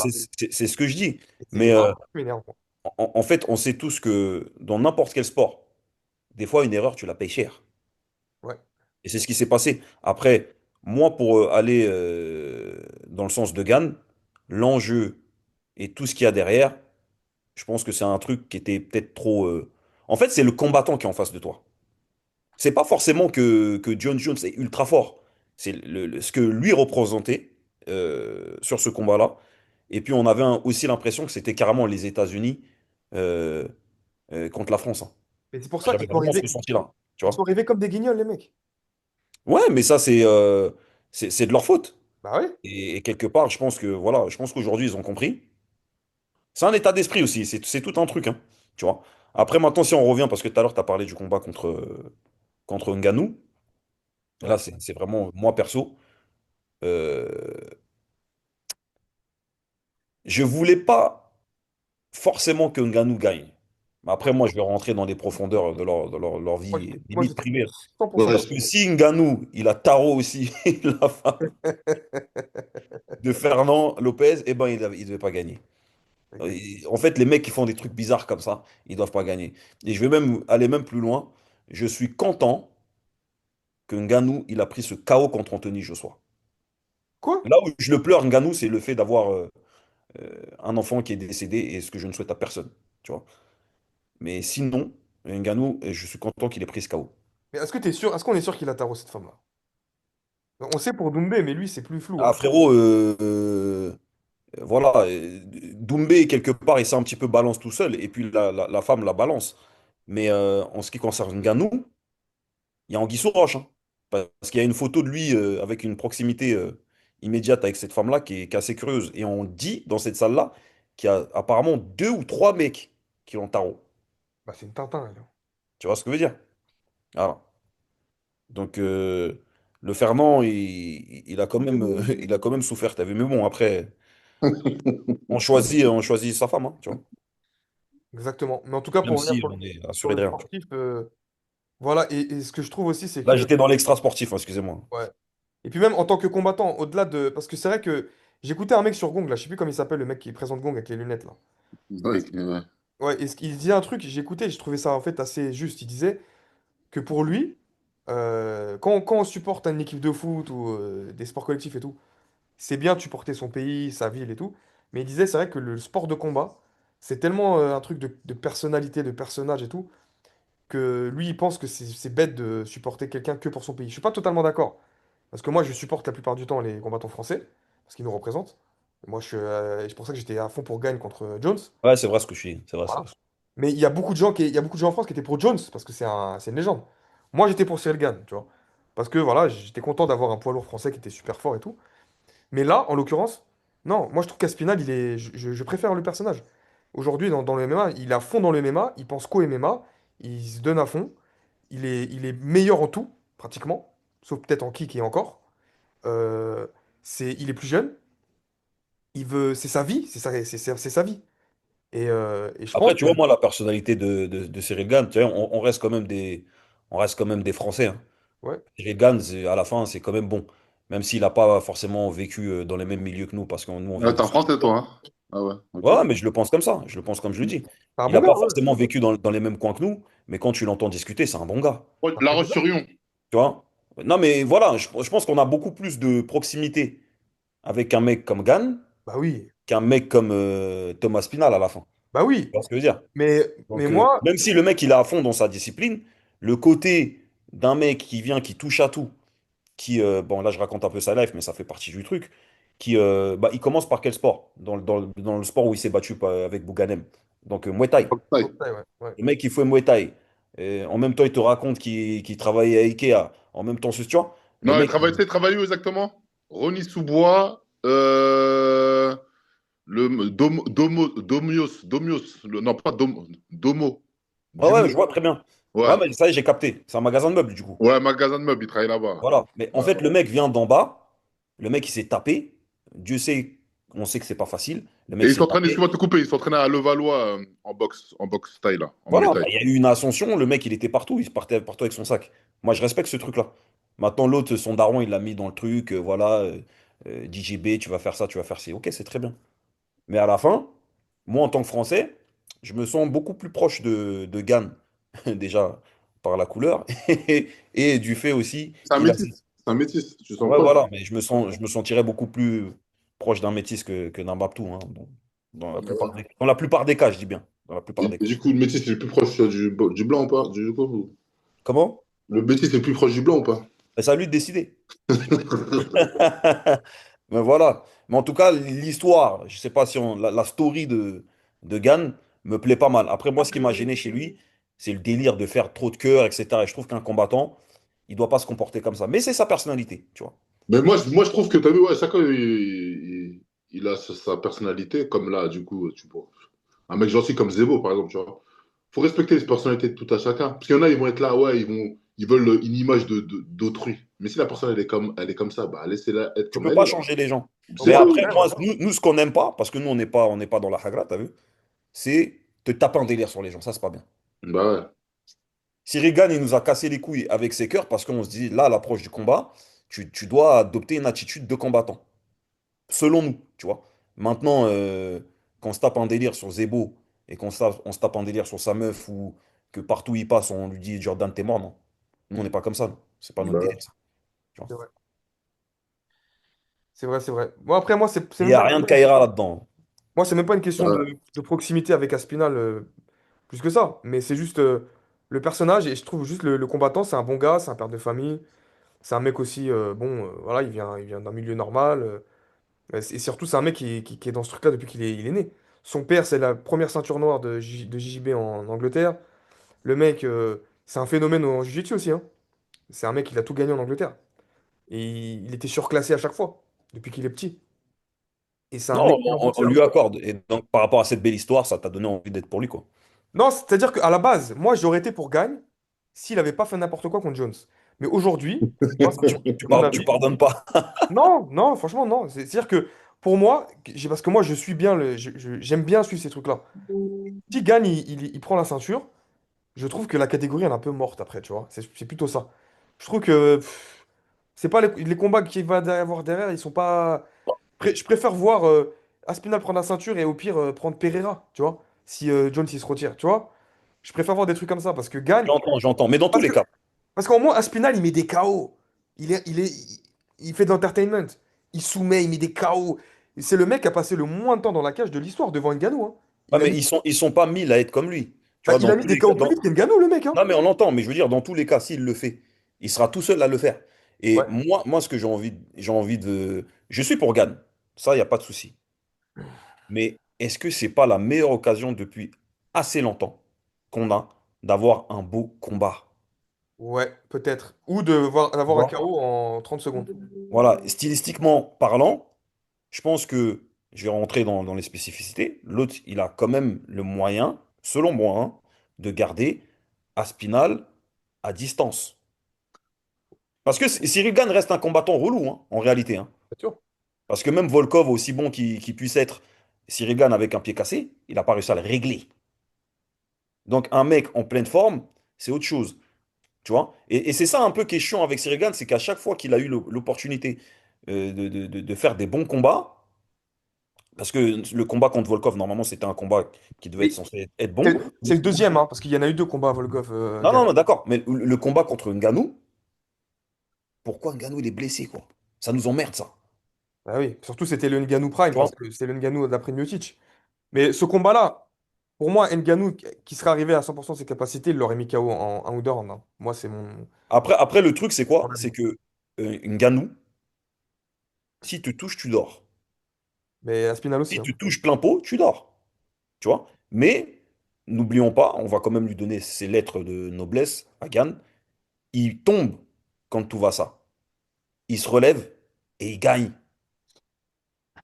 c'est ce que je dis. Et c'est Mais un peu énervant. en fait, on sait tous que dans n'importe quel sport, des fois, une erreur, tu la payes cher. Ouais. Et c'est ce qui s'est passé. Après, moi, pour aller dans le sens de Gann, l'enjeu et tout ce qu'il y a derrière, je pense que c'est un truc qui était peut-être trop. En fait, c'est le combattant qui est en face de toi. C'est pas forcément que John Jones est ultra fort. C'est ce que lui représentait sur ce combat-là. Et puis on avait aussi l'impression que c'était carrément les États-Unis euh, contre la France, hein. Mais c'est pour ça J'avais qu'ils sont vraiment ce arrivés, ressenti-là, tu ils sont vois. arrivés comme des guignols, les mecs. Ouais, mais ça, c'est de leur faute. Bah ouais. Et quelque part, je pense que voilà, je pense qu'aujourd'hui, ils ont compris. C'est un état d'esprit aussi, c'est tout un truc, hein, tu vois. Après, maintenant, si on revient, parce que tout à l'heure, tu as parlé du combat contre Ngannou. Ouais. Là, c'est vraiment moi perso. euh, je voulais pas forcément que Ngannou gagne. Mais après, moi, je vais rentrer dans les profondeurs de leur vie Moi, limite j'étais privée. 100% Ouais. Parce que si Ngannou, il a Taro aussi, la femme de Fernand Lopez, eh ben, il devait pas gagner. Exact. En fait, les mecs qui font des trucs bizarres comme ça, ils doivent pas gagner. Et je vais même aller même plus loin. Je suis content que Ngannou, il a pris ce KO contre Anthony Joshua. Quoi? Là où je le pleure, Ngannou, c'est le fait d'avoir un enfant qui est décédé et ce que je ne souhaite à personne. Tu vois. Mais sinon, Ngannou, je suis content qu'il ait pris ce KO. Mais est-ce que t'es sûr, est-ce qu'on est sûr qu'il a tarot cette femme-là? On sait pour Doumbé, mais lui, c'est plus flou, Ah hein. frérot, voilà, Doumbé, quelque part, il s'est un petit peu balance tout seul, et puis la femme la balance. Mais en ce qui concerne Ngannou, il y a anguille sous roche, hein. Parce qu'il y a une photo de lui avec une proximité immédiate avec cette femme-là qui est assez curieuse. Et on dit dans cette salle-là qu'il y a apparemment deux ou trois mecs qui l'ont tarot. Bah, c'est une Tintin, elle. Tu vois ce que je veux dire? Voilà. Donc, le Fernand, il a quand même, il a quand même souffert, t'as vu. Mais bon, après, on choisit sa femme, hein, tu vois. Exactement. Mais en tout cas, Même pour revenir si sur on est sur assuré le de rien. sportif, voilà. Et ce que je trouve aussi, c'est Là, que. j'étais dans l'extra sportif, hein, excusez-moi. Ouais. Et puis même en tant que combattant, au-delà de. Parce que c'est vrai que j'écoutais un mec sur Gong, là, je sais plus comment il s'appelle, le mec qui présente Gong avec les lunettes, là. Ouais, ouais. Ouais, et il disait un truc, j'ai écouté, j'ai trouvé ça en fait assez juste. Il disait que pour lui, quand on supporte une équipe de foot ou des sports collectifs et tout, c'est bien de supporter son pays, sa ville et tout. Mais il disait, c'est vrai que le sport de combat, c'est tellement un truc de personnalité, de personnage et tout, que lui, il pense que c'est bête de supporter quelqu'un que pour son pays. Je suis pas totalement d'accord. Parce que moi, je supporte la plupart du temps les combattants français, parce qu'ils nous représentent. Moi, c'est pour ça que j'étais à fond pour Gagne contre Jones. Ouais, c'est vrai ce que je suis. C'est vrai, c'est Voilà. vrai. Mais il y a beaucoup de gens en France qui étaient pour Jones, parce que c'est une légende. Moi, j'étais pour Cyril Gane, tu vois. Parce que voilà, j'étais content d'avoir un poids lourd français qui était super fort et tout. Mais là, en l'occurrence, non, moi je trouve qu'Aspinal, je préfère le personnage. Aujourd'hui, dans le MMA, il est à fond dans le MMA, il pense qu'au MMA, il se donne à fond, il est meilleur en tout, pratiquement, sauf peut-être en kick et encore. Euh, il est plus jeune, c'est sa vie, c'est sa vie. Et je pense Après, tu que, vois, moi, la personnalité de Cyril Gann, tu vois, on reste quand même des Français, hein. ouais, Cyril Gann, à la fin, c'est quand même bon. Même s'il n'a pas forcément vécu dans les mêmes milieux que nous, parce que nous, on vient Ah, du t'es en Sud. français, toi, hein? Ah ouais, ok. Ouais, mais je le pense comme ça. Je le pense comme je le dis. c'est un Il bon n'a gars, pas ouais. forcément vécu dans les mêmes coins que nous, mais quand tu l'entends discuter, c'est un bon gars. Ouais, C'est un La très bon gars. Roche-sur-Yon. Tu vois? Non, mais voilà, je pense qu'on a beaucoup plus de proximité avec un mec comme Gann Bah oui, qu'un mec comme Thomas Spinal à la fin. bah Tu oui. vois ce que je veux dire? Mais Donc, moi, même si le mec, il est à fond dans sa discipline, le côté d'un mec qui vient, qui touche à tout, bon, là, je raconte un peu sa life, mais ça fait partie du truc, bah, il commence par quel sport? Dans le sport où il s'est battu avec Bouganem. Donc, Muay Thai. Ouais. ouais, ouais, ouais. Le mec, il fait Muay Thai. Et en même temps, il te raconte qu'il travaillait à Ikea. En même temps, tu vois, le Non, mec, il travaille où exactement? Rony Sous-Bois, Domios, non pas Domo, ouais, ouais, Dumo. je vois très bien. Ouais, Ouais, mais ça y est, j'ai capté. C'est un magasin de meubles, du coup. ouais, magasin de meubles, il travaille là-bas. Voilà. Mais en Ouais. fait, le mec vient d'en bas. Le mec, il s'est tapé. Dieu sait, on sait que c'est pas facile. Le Et mec ils s'est s'entraînent, tapé. excuse-moi de te couper, ils s'entraînent à Levallois en boxe style, là, en Muay Voilà, bah, Thai. il y a eu une ascension. Le mec, il était partout. Il partait partout avec son sac. Moi, je respecte ce truc-là. Maintenant, l'autre, son daron, il l'a mis dans le truc. Voilà, DJB, tu vas faire ça, tu vas faire ci. Ok, c'est très bien. Mais à la fin, moi, en tant que Français, je me sens beaucoup plus proche de Gann, déjà par la couleur, et du fait aussi C'est un qu'il a... métis, c'est un métis, tu sens Ouais, pas? voilà, mais je me sentirais beaucoup plus proche d'un métis que d'un Baptou, hein, dans la plupart des cas, je dis bien. Dans la plupart des Et cas. du coup, le métis, c'est le plus proche du blanc ou pas? Comment? Le métis, c'est le plus proche du blanc ou pas? Ben, c'est à lui de décider. Mais voilà. Mais en tout cas, l'histoire, je sais pas si la story de Gann me plaît pas mal. Après, moi, ce qui m'a gêné chez lui, c'est le délire de faire trop de cœur, etc. Et je trouve qu'un combattant, il doit pas se comporter comme ça. Mais c'est sa personnalité, tu vois. Mais moi, je trouve que, tu as vu, ouais, chacun, il a sa personnalité, comme là, du coup, tu vois. Un mec gentil comme Zebo, par exemple, tu vois. Faut respecter les personnalités de tout à chacun. Parce qu'il y en a, ils vont être là, ouais, ils veulent une image d'autrui. Mais si la personne, elle est comme ça, bah, laissez-la être Tu comme peux elle pas est. changer les gens. Au Mais C'est moins, tout. après, ouais, moi, voilà. nous ce qu'on n'aime pas, parce que nous, on n'est pas dans la hagra, t'as vu, c'est te taper un délire sur les gens. Ça, c'est pas bien. Bah ouais. Cyril Gane, il nous a cassé les couilles avec ses cœurs parce qu'on se dit, là, à l'approche du combat, tu dois adopter une attitude de combattant. Selon nous, tu vois. Maintenant, quand on se tape un délire sur Zebo et on se tape un délire sur sa meuf ou que partout où il passe, on lui dit Jordan, t'es mort, non. Nous, on n'est pas comme ça, non. C'est pas notre Bah délire, ouais. ça. Tu vois. C'est vrai. C'est vrai, c'est vrai. Bon, après, moi, c'est Il même n'y pas a une rien de question. Kaira là-dedans. Moi, c'est même pas une question Ouais. de proximité avec Aspinal, plus que ça. Mais c'est juste le personnage, et je trouve juste le combattant, c'est un bon gars, c'est un père de famille. C'est un mec aussi, bon, voilà, il vient d'un milieu normal. Et surtout, c'est un mec qui est dans ce truc-là depuis qu'il est né. Son père, c'est la première ceinture noire de JJB en Angleterre. Le mec, c'est un phénomène en Jiu-Jitsu aussi, hein. C'est un mec, il a tout gagné en Angleterre. Et il était surclassé à chaque fois, depuis qu'il est petit. Et c'est un Non, excellent on boxeur. lui accorde. Et donc, par rapport à cette belle histoire, ça t'a donné envie d'être pour lui, quoi. Non, c'est-à-dire qu'à la base, moi, j'aurais été pour Gagne s'il avait pas fait n'importe quoi contre Jones. Mais aujourd'hui, moi, Tu, c'est mon tu avis. pardonnes pas. Non, non, franchement, non. C'est-à-dire que pour moi, parce que moi, je suis bien, j'aime bien suivre ces trucs-là. Si Gagne, il prend la ceinture, je trouve que la catégorie, elle est un peu morte après, tu vois. C'est plutôt ça. Je trouve que c'est pas les combats qu'il va y avoir derrière, ils sont pas. Je préfère voir Aspinall prendre la ceinture et au pire prendre Pereira, tu vois, si Jones il se retire, tu vois. Je préfère voir des trucs comme ça parce que Gagne. J'entends, j'entends. Mais dans tous Parce les que, cas, parce qu'au moins, Aspinal, il met des KO. Il fait de l'entertainment. Il soumet, il met des KO. C'est le mec qui a passé le moins de temps dans la cage de l'histoire devant Ngannou, hein. ah, Il a mais mis, ils sont pas mille à être comme lui. Tu bah, vois, il dans a mis tous des les cas, KO plus vite qu'Ngannou, le mec, hein. non, mais on l'entend, mais je veux dire, dans tous les cas, s'il le fait, il sera tout seul à le faire. Et Ouais. moi ce que j'ai envie de. Je suis pour Gann. Ça, il n'y a pas de souci. Mais est-ce que c'est pas la meilleure occasion depuis assez longtemps qu'on a d'avoir un beau combat? Ouais, peut-être. Ou Tu d'avoir un vois. KO en 30 secondes. Voilà, stylistiquement parlant, je pense que je vais rentrer dans les spécificités. L'autre, il a quand même le moyen, selon moi, hein, de garder Aspinal à distance. Parce que Cyril Gane reste un combattant relou, hein, en réalité, hein. Bien sûr. Parce que même Volkov, aussi bon qu'il puisse être, Cyril Gane avec un pied cassé, il n'a pas réussi à le régler. Donc un mec en pleine forme, c'est autre chose. Tu vois? Et c'est ça un peu qui est chiant avec Cyril Gane, c'est qu'à chaque fois qu'il a eu l'opportunité de faire des bons combats, parce que le combat contre Volkov, normalement, c'était un combat qui devait être Mais censé être bon. c'est le deuxième, hein, parce qu'il y en a eu deux combats à Volkov, Non, non, Gane. non, d'accord. Mais le combat contre Ngannou, pourquoi Ngannou il est blessé, quoi? Ça nous emmerde, ça. Ah oui, surtout c'était le Ngannou Prime, Tu vois? parce que c'est le Ngannou d'après Miocic. Mais ce combat-là, pour moi, Ngannou, qui serait arrivé à 100% de ses capacités, il l'aurait mis KO en un ou deux rounds, hein. Moi, c'est Après, le truc, c'est quoi? mon C'est avis. que Ngannou, si tu touches, tu dors. Mais Aspinal aussi, Si hein. tu touches plein pot, tu dors. Tu vois? Mais n'oublions pas, on va quand même lui donner ses lettres de noblesse à Gann. Il tombe quand tout va ça. Il se relève et il gagne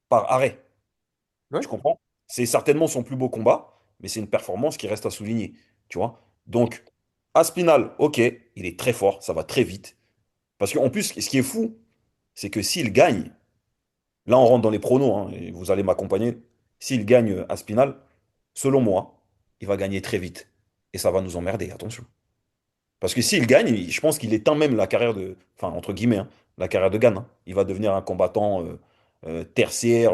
par arrêt. Ouais. Tu comprends? C'est certainement son plus beau combat, mais c'est une performance qui reste à souligner. Tu vois? Donc, Aspinal, ok, il est très fort, ça va très vite. Parce qu'en plus, ce qui est fou, c'est que s'il gagne, là on rentre dans les pronos, hein, et vous allez m'accompagner, s'il gagne Aspinal, selon moi, il va gagner très vite. Et ça va nous emmerder, attention. Parce que s'il gagne, je pense qu'il éteint même la carrière de, enfin, entre guillemets, hein, la carrière de Gann, hein. Il va devenir un combattant tertiaire,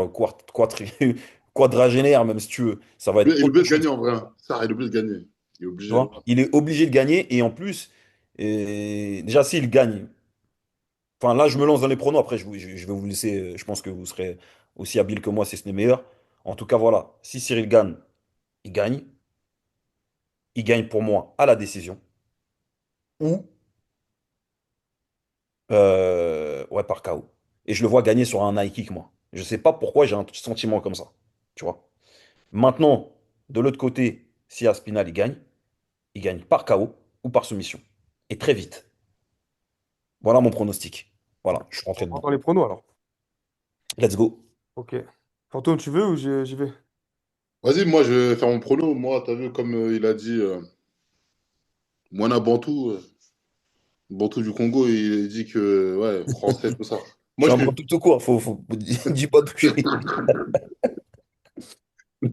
quadragénaire, même si tu veux. Ça va être Il est autre obligé de chose. gagner en vrai, hein. Ça, il est obligé de gagner. Il est Tu obligé. vois? Il est obligé de gagner et en plus, déjà s'il gagne, enfin là je me lance dans les pronos, après je vais vous laisser, je pense que vous serez aussi habile que moi si ce n'est meilleur. En tout cas, voilà, si Cyril gagne, il gagne. Il gagne pour moi à la décision. Ou, ouais, par KO. et je le vois gagner sur un high kick, moi. Je sais pas pourquoi j'ai un sentiment comme ça. Tu vois. Maintenant, de l'autre côté, si Aspinal il gagne par KO ou par soumission. Et très vite. Voilà mon pronostic. Voilà, je suis On rentré rentre dedans. dans les pronos alors. Let's go. Ok. Fantôme, tu veux ou j'y vais? Vas-y, moi, je vais faire mon prono. Moi, t'as vu, comme il a dit, Moana Bantou, Bantou du Congo, il dit que, ouais, français, tout ça. Je Moi, suis je un suis. bon tout court. Dis pas d'où je suis.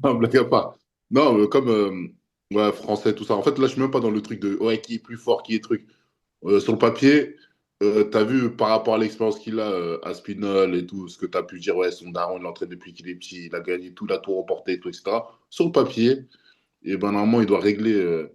Non, blague à part. Non, comme, ouais, français, tout ça. En fait, là, je suis même pas dans le truc de, ouais, qui est plus fort, qui est truc. Sur le papier, tu as vu par rapport à l'expérience qu'il a à Spinol et tout, ce que tu as pu dire, ouais, son daron, il l'entraîne depuis qu'il est petit, il a gagné tout, il a tout remporté, et tout, etc. Sur le papier, et ben, normalement, il doit régler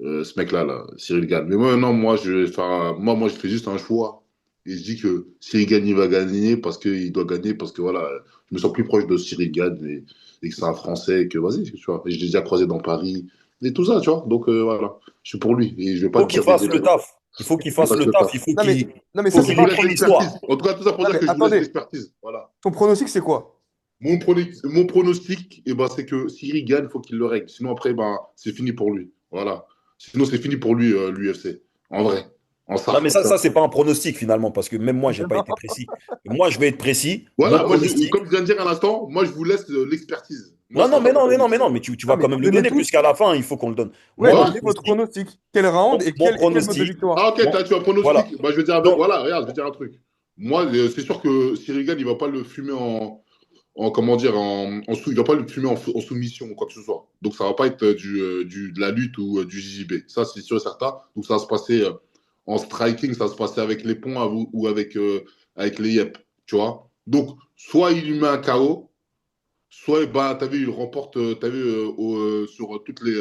ce mec-là, là, Cyril Gann. Mais moi, non, moi, je vais faire moi, je fais juste un choix. Et je dis que Cyril Gann, il va gagner parce qu'il doit gagner, parce que voilà, je me sens plus proche de Cyril Gann et que c'est un Français, et que vas-y, tu vois. Et je l'ai déjà croisé dans Paris et tout ça, tu vois. Donc voilà, je suis pour lui et je vais Il pas faut qu'il dire des fasse le bêtises. taf. Il faut qu'il Il fasse fasse le le taf. taf. Il faut Non mais, qu'il non mais ça Faut c'est que je pas vous un laisse pronostic. l'expertise. En tout cas, tout ça pour Non dire mais que je vous laisse attendez, l'expertise. Voilà. ton pronostic c'est quoi? Mon pronostic, eh ben, c'est que s'il gagne, il faut qu'il le règle. Sinon, après, ben, c'est fini pour lui. Voilà. Sinon, c'est fini pour lui, l'UFC. En vrai. En Non, ça. mais ça c'est pas un pronostic finalement, parce que même moi, j'ai pas été précis. Moi, je vais être précis. Mon Voilà. Moi, pronostic. comme je viens de dire à l'instant, moi, je vous laisse l'expertise. Moi, Non, c'est non, ça mais mon non, mais non, mais pronostic. non, mais tu Non vas mais quand même le donnez donner, tous. puisqu'à la fin, il faut qu'on le donne. Ouais, Mon Ouais. donnez votre pronostic, pronostic. Quel round et mon quel mode de pronostic, Ah, victoire? ok, tu as un voilà. pronostic. Bah, je vais dire, Donc, voilà, regarde, je vais dire un truc. Moi, c'est sûr que Cyril Gann, il va pas le fumer comment dire, il va pas le fumer en soumission ou quoi que ce soit. Donc ça va pas être de la lutte ou du JJB. Ça, c'est sûr et certain. Donc ça va se passer en striking, ça va se passer avec les ponts ou avec les yep, tu vois. Donc, soit il lui met un KO, soit, bah, t'as vu, il remporte, t'as vu, sur toutes les,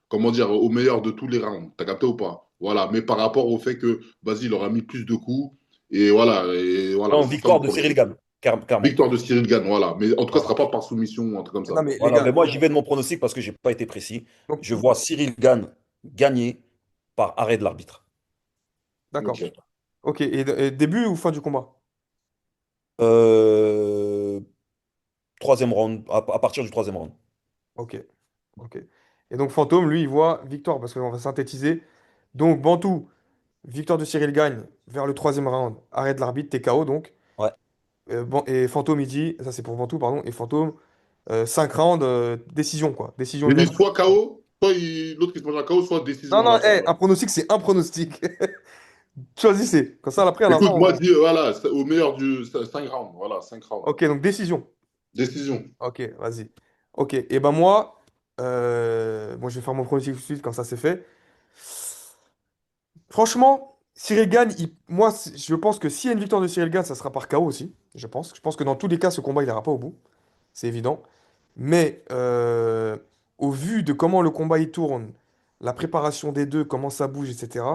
comment dire, au meilleur de tous les rounds. T'as capté ou pas? Voilà. Mais par rapport au fait que, vas-y, il aura mis plus de coups. Et voilà, non, c'est ça mon victoire de Cyril pronostic. Gann, clairement. Victoire de Cyril Gann, voilà. Mais en tout cas, ce Voilà. sera pas par soumission ou un truc comme Non ça. mais les Voilà, gars, mais moi, j'y vais de mon pronostic parce que j'ai pas été précis. donc, Je vois Cyril Gann gagner par arrêt de l'arbitre. d'accord. Ok. Ok, et début ou fin du combat? Euh, Troisième round, à partir du troisième round. Ok, ok. Et donc Fantôme, lui, il voit victoire, parce qu'on va synthétiser. Donc Bantou, victoire de Cyril gagne vers le troisième round, arrêt de l'arbitre, TKO donc. Ouais. Et Fantôme, il dit, ça c'est pour Bantou, pardon, et Fantôme, 5 rounds, décision quoi, décision J'ai dit unanime. soit KO, soit l'autre qui se mange un KO, soit Non, décision à non, la fin. un pronostic, c'est un pronostic. Choisissez. Comme ça, après, à la fin, Écoute, moi, je dis, voilà, c'est au meilleur du 5 rounds. Voilà, 5 rounds. Ok, donc décision. Décision. Ok, vas-y. Ok, et ben moi, je vais faire mon pronostic tout de suite, comme ça c'est fait. Franchement, Cyril Gane, je pense que s'il y a une victoire de Cyril Gane, ça sera par KO aussi. Je pense. Je pense que dans tous les cas, ce combat, il n'ira pas au bout. C'est évident. Mais au vu de comment le combat il tourne, la préparation des deux, comment ça bouge, etc.,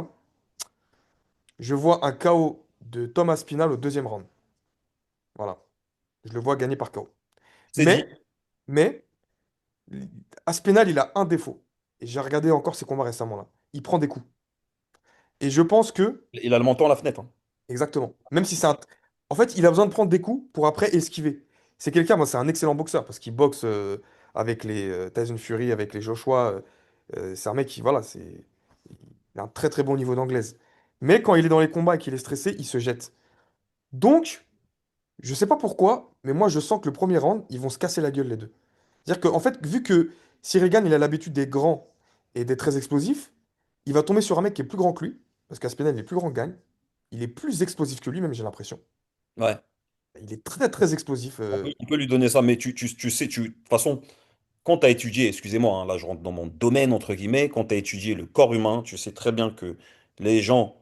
je vois un KO de Thomas Spinal au deuxième round. Voilà. Je le vois gagner par KO. C'est Mais, dit. mais, Aspinal, il a un défaut. Et j'ai regardé encore ses combats récemment là. Il prend des coups. Et je pense que Il a le menton à la fenêtre, hein. exactement. Même si c'est un... En fait, il a besoin de prendre des coups pour après esquiver. C'est quelqu'un, moi, c'est un excellent boxeur parce qu'il boxe avec les Tyson Fury, avec les Joshua. C'est un mec qui, voilà, il a un très très bon niveau d'anglaise. Mais quand il est dans les combats et qu'il est stressé, il se jette. Donc, je sais pas pourquoi, mais moi, je sens que le premier round, ils vont se casser la gueule les deux. C'est-à-dire qu'en fait, vu que Cyril Gane, il a l'habitude des grands et des très explosifs, il va tomber sur un mec qui est plus grand que lui, parce qu'Aspinall, il est plus grand que Gane. Il est plus explosif que lui, même, j'ai l'impression. Ouais. Il est très très explosif. On peut lui donner ça, mais tu sais, de toute façon, quand tu as étudié, excusez-moi, hein, là je rentre dans mon domaine, entre guillemets, quand tu as étudié le corps humain, tu sais très bien que les gens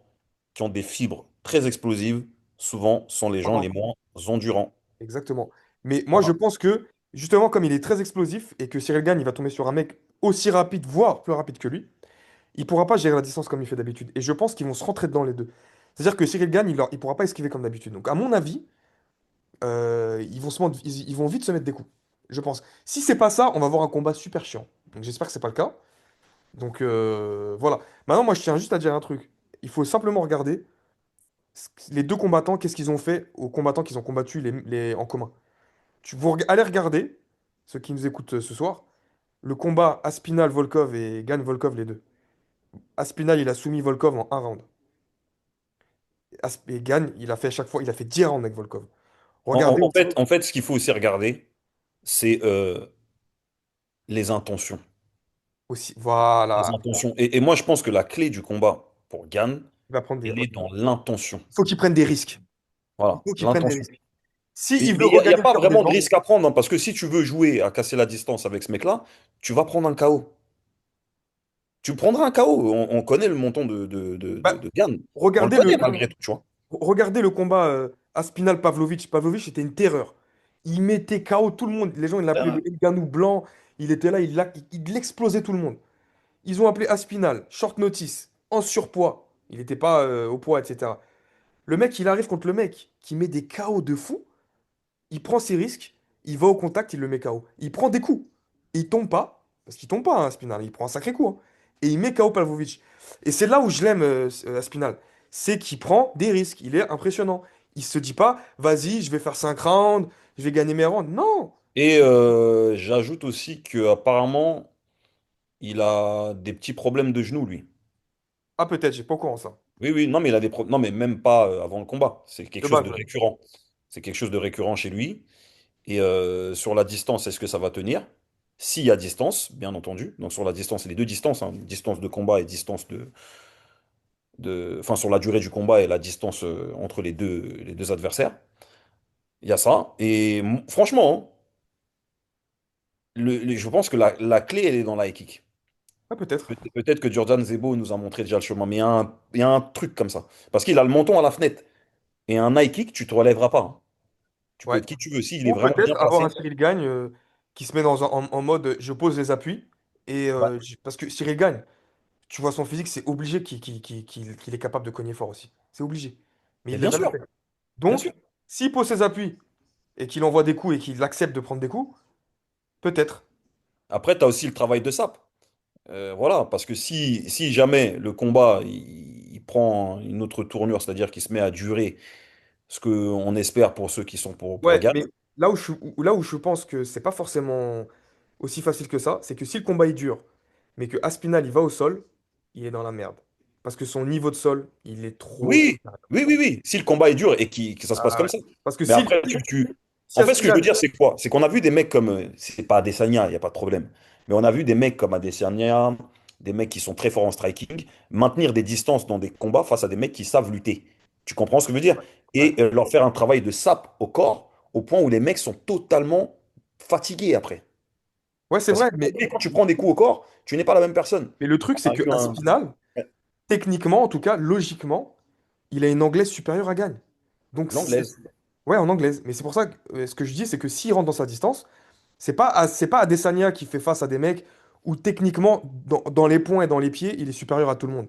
qui ont des fibres très explosives, souvent, sont les gens les moins endurants. Exactement. Mais moi, je Voilà. pense que, justement, comme il est très explosif et que Cyril Gane, il va tomber sur un mec aussi rapide, voire plus rapide que lui, il pourra pas gérer la distance comme il fait d'habitude. Et je pense qu'ils vont se rentrer dedans les deux. C'est-à-dire que Cyril Gane, il pourra pas esquiver comme d'habitude. Donc, à mon avis, ils vont vite se mettre des coups. Je pense. Si c'est pas ça, on va avoir un combat super chiant. Donc, j'espère que c'est pas le cas. Donc, voilà. Maintenant, moi, je tiens juste à dire un truc. Il faut simplement regarder. Les deux combattants, qu'est-ce qu'ils ont fait aux combattants qu'ils ont combattus en commun? Allez regarder, ceux qui nous écoutent ce soir, le combat Aspinal-Volkov et Gagne-Volkov, les deux. Aspinal, il a soumis Volkov en un round. Et Gagne, il a fait à chaque fois, il a fait 10 rounds avec Volkov. Regardez aussi. En fait, ce qu'il faut aussi regarder, c'est les intentions. Aussi. Les Voilà. intentions. Et moi, je pense que la clé du combat pour Gann, Il va prendre des. elle est dans l'intention. Il faut qu'il prenne des risques. Il Voilà, faut qu'il prenne des l'intention. risques. Si il Mais veut il y a regagner le pas cœur des vraiment de gens, risque à prendre, hein, parce que si tu veux jouer à casser la distance avec ce mec-là, tu vas prendre un KO. Tu prendras un KO. On connaît le montant bah, de Gann. On le regardez connaît malgré tout, tu vois. regardez le combat Aspinal-Pavlovich. Pavlovich, c'était une terreur. Il mettait KO tout le monde. Les gens, ils l'appelaient le Ngannou blanc. Il était là, il explosait tout le monde. Ils ont appelé Aspinal, short notice, en surpoids. Il n'était pas au poids, etc. Le mec, il arrive contre le mec qui met des KO de fou. Il prend ses risques, il va au contact, il le met KO. Il prend des coups. Et il tombe pas, parce qu'il tombe pas, hein, Spinal, il prend un sacré coup, hein. Et il met KO Pavlovich. Et c'est là où je l'aime, Spinal. C'est qu'il prend des risques, il est impressionnant. Il se dit pas, vas-y, je vais faire 5 rounds, je vais gagner mes rounds. Non! Et j'ajoute aussi que apparemment, il a des petits problèmes de genoux, lui. Ah, peut-être, j'ai pas au courant ça. Oui, oui, non, mais il a des non, mais même pas avant le combat. C'est quelque De chose base, de ouais. récurrent. C'est quelque chose de récurrent chez lui. Et sur la distance, est-ce que ça va tenir? S'il y a distance, bien entendu. Donc sur la distance, les deux distances, hein, distance de combat et distance enfin sur la durée du combat et la distance entre les deux adversaires. Il y a ça. Et franchement, hein, je pense que la clé, elle est dans la high kick. Ah, peut-être. Peut-être que Jordan Zebo nous a montré déjà le chemin, mais il y a un truc comme ça. Parce qu'il a le menton à la fenêtre. Et un high kick, tu te relèveras pas, hein. Tu peux Ouais. être qui tu veux. S'il est Ou vraiment bien peut-être avoir un placé. Cyril Gagne qui se met en mode je pose les appuis. Et, Ouais. parce que Cyril Gagne, tu vois son physique, c'est obligé qu'il est capable de cogner fort aussi. C'est obligé. Mais Mais il l'a bien jamais sûr, fait. bien Donc, sûr. s'il pose ses appuis et qu'il envoie des coups et qu'il accepte de prendre des coups, peut-être. Après, tu as aussi le travail de sape. Voilà, parce que si jamais le combat il prend une autre tournure, c'est-à-dire qu'il se met à durer, ce qu'on espère pour ceux qui sont pour Ouais, Gann. mais là où je pense que c'est pas forcément aussi facile que ça, c'est que si le combat est dur, mais que Aspinal il va au sol, il est dans la merde. Parce que son niveau de sol, il est trop Oui, supérieur. oui. Si le combat est dur et que ça se passe Ah comme ouais. ça. Parce que Mais si, après, si En fait, ce que je veux Aspinal. dire, c'est quoi? C'est qu'on a vu des mecs comme. C'est pas Adesanya, il n'y a pas de problème. Mais on a vu des mecs comme Adesanya, des mecs qui sont très forts en striking, maintenir des distances dans des combats face à des mecs qui savent lutter. Tu comprends ce que je veux dire? Ouais, Et leur faire un travail de sape au corps, au point où les mecs sont totalement fatigués après. ouais, c'est Parce que vrai, mais, quand tu prends des coups au corps, tu n'es pas la même personne. mais le truc, On c'est a que eu un. Aspinal, techniquement, en tout cas, logiquement, il a une anglaise supérieure à Gagne. Donc, L'anglaise. ouais, en anglaise. Mais c'est pour ça que ce que je dis, c'est que s'il rentre dans sa distance, c'est pas Adesanya qui fait face à des mecs où techniquement, dans les poings et dans les pieds, il est supérieur à tout le monde.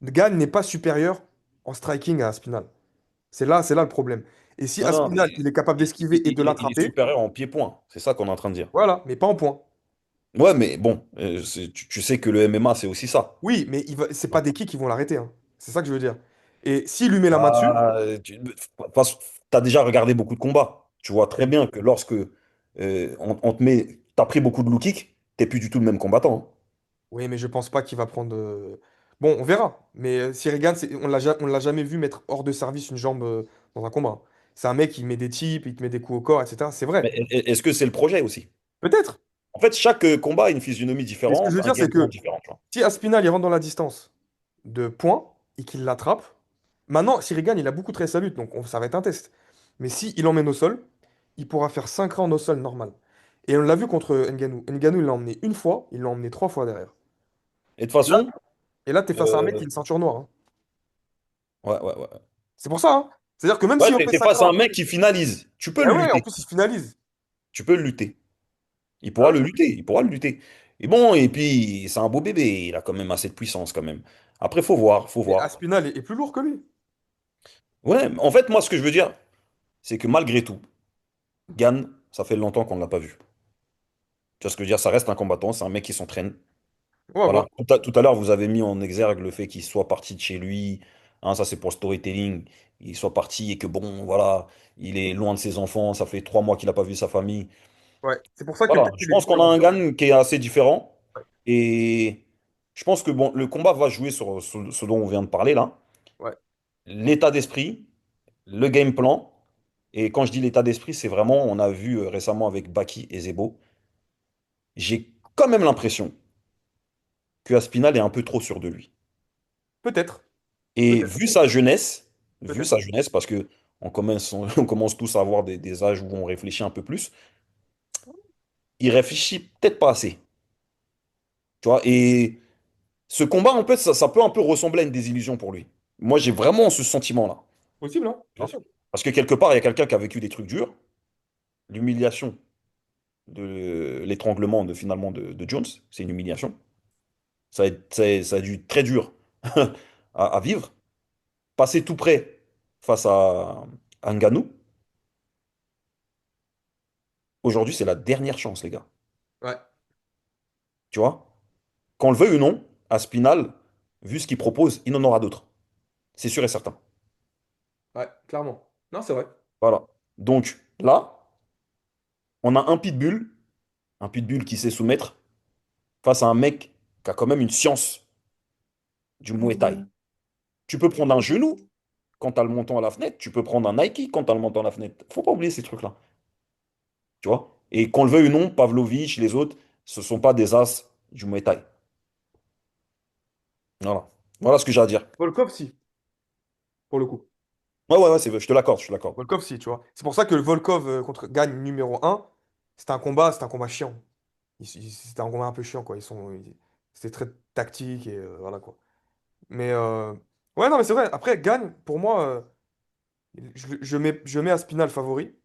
Gagne n'est pas supérieur en striking à Aspinal. C'est là le problème. Et si Non, non, mais Aspinal, il est capable d'esquiver et de il est l'attraper, supérieur en pied-point. C'est ça qu'on est en train de dire. voilà, mais pas en points. Ouais, mais bon, tu sais que le MMA, c'est aussi ça. Oui, mais c'est pas des kicks qui vont l'arrêter, hein. C'est ça que je veux dire. Et s'il lui met la main dessus, Ah, t'as déjà regardé beaucoup de combats. Tu vois très bien que lorsque on te met, t'as pris beaucoup de low kick, t'es plus du tout le même combattant, hein. oui, mais je pense pas qu'il va prendre. Bon, on verra. Mais Cyril Gane, on l'a jamais vu mettre hors de service une jambe dans un combat. C'est un mec qui met des types, il te met des coups au corps, etc. C'est Mais vrai. est-ce que c'est le projet aussi? Peut-être. En fait, chaque combat a une physionomie Mais ce que je différente, veux un dire, c'est game plan que différent, tu vois. si Aspinal il rentre dans la distance de points et qu'il l'attrape, maintenant, Cyril Gane, il a beaucoup de sa lutte, donc ça va être un test. Mais si il emmène au sol, il pourra faire 5 rounds au sol normal. Et on l'a vu contre Ngannou. Ngannou, il l'a emmené une fois, il l'a emmené 3 fois derrière. Et de toute Et là, façon, et là, t'es face à un mec qui euh, a une ceinture noire, hein. ouais. C'est pour ça, hein. C'est-à-dire que même Ouais, si on fait t'es 5 face à un rounds, mec qui finalise. Tu peux eh le ouais, en lutter. plus, il se finalise. Tu peux le lutter. Il Ah pourra ouais. le lutter. Il pourra le lutter. Et bon, et puis, c'est un beau bébé. Il a quand même assez de puissance, quand même. Après, faut voir, faut Mais voir. Aspinal est plus lourd que lui. Ouais, en fait, moi, ce que je veux dire, c'est que malgré tout, Gann, ça fait longtemps qu'on ne l'a pas vu. Tu vois ce que je veux dire? Ça reste un combattant, c'est un mec qui s'entraîne. On va voir. Voilà. Tout à l'heure, vous avez mis en exergue le fait qu'il soit parti de chez lui. hein, ça c'est pour le storytelling, il soit parti et que bon, voilà, il est loin de ses enfants, ça fait 3 mois qu'il n'a pas vu sa famille. Ouais, c'est pour ça que Voilà, peut-être je qu'il est pense qu'on a différent. un Gann qui est assez différent. Ouais, Et je pense que bon, le combat va jouer sur ce dont on vient de parler là. ouais, L'état d'esprit, le game plan. Et quand je dis l'état d'esprit, c'est vraiment, on a vu récemment avec Baki et Zebo, j'ai quand même l'impression que Aspinal est un peu trop sûr de lui. peut-être, Et peut-être, vu peut-être. sa jeunesse, parce que on commence, on commence tous à avoir des âges où on réfléchit un peu plus, il réfléchit peut-être pas assez. Tu vois, et ce combat, en fait, ça peut un peu ressembler à une désillusion pour lui. Moi, j'ai vraiment ce sentiment-là. Possible, hein? Tu Bien vois. sûr. Parce que quelque part, il y a quelqu'un qui a vécu des trucs durs, l'humiliation de l'étranglement finalement de Jones, c'est une humiliation. Ça a dû être très dur à vivre. Passer tout près face à Ngannou, aujourd'hui, c'est la dernière chance, les gars. Ouais, Tu vois? Qu'on le veuille ou non, à Spinal, vu ce qu'il propose, il en aura d'autres. C'est sûr et certain. ouais, clairement. Non, c'est vrai. Voilà. Donc là, on a un pitbull qui sait soumettre face à un mec qui a quand même une science du Muay Thai. Tu peux prendre un genou quand t'as le montant à la fenêtre, tu peux prendre un Nike quand t'as le montant à la fenêtre. Faut pas oublier ces trucs-là. Tu vois? Et qu'on le veuille ou non, Pavlovich, les autres, ce sont pas des as du Muay Thai. Voilà. Voilà ce que j'ai à dire. Volkov, si, pour le coup. Ouais, ouais, ouais, je te l'accorde, je te l'accorde. Volkov, si, tu vois. C'est pour ça que le Volkov contre gagne numéro un, c'était un combat chiant. C'était un combat un peu chiant, quoi. C'était très tactique et voilà, quoi. Mais ouais, non, mais c'est vrai. Après, gagne, pour moi, je mets Aspinal favori,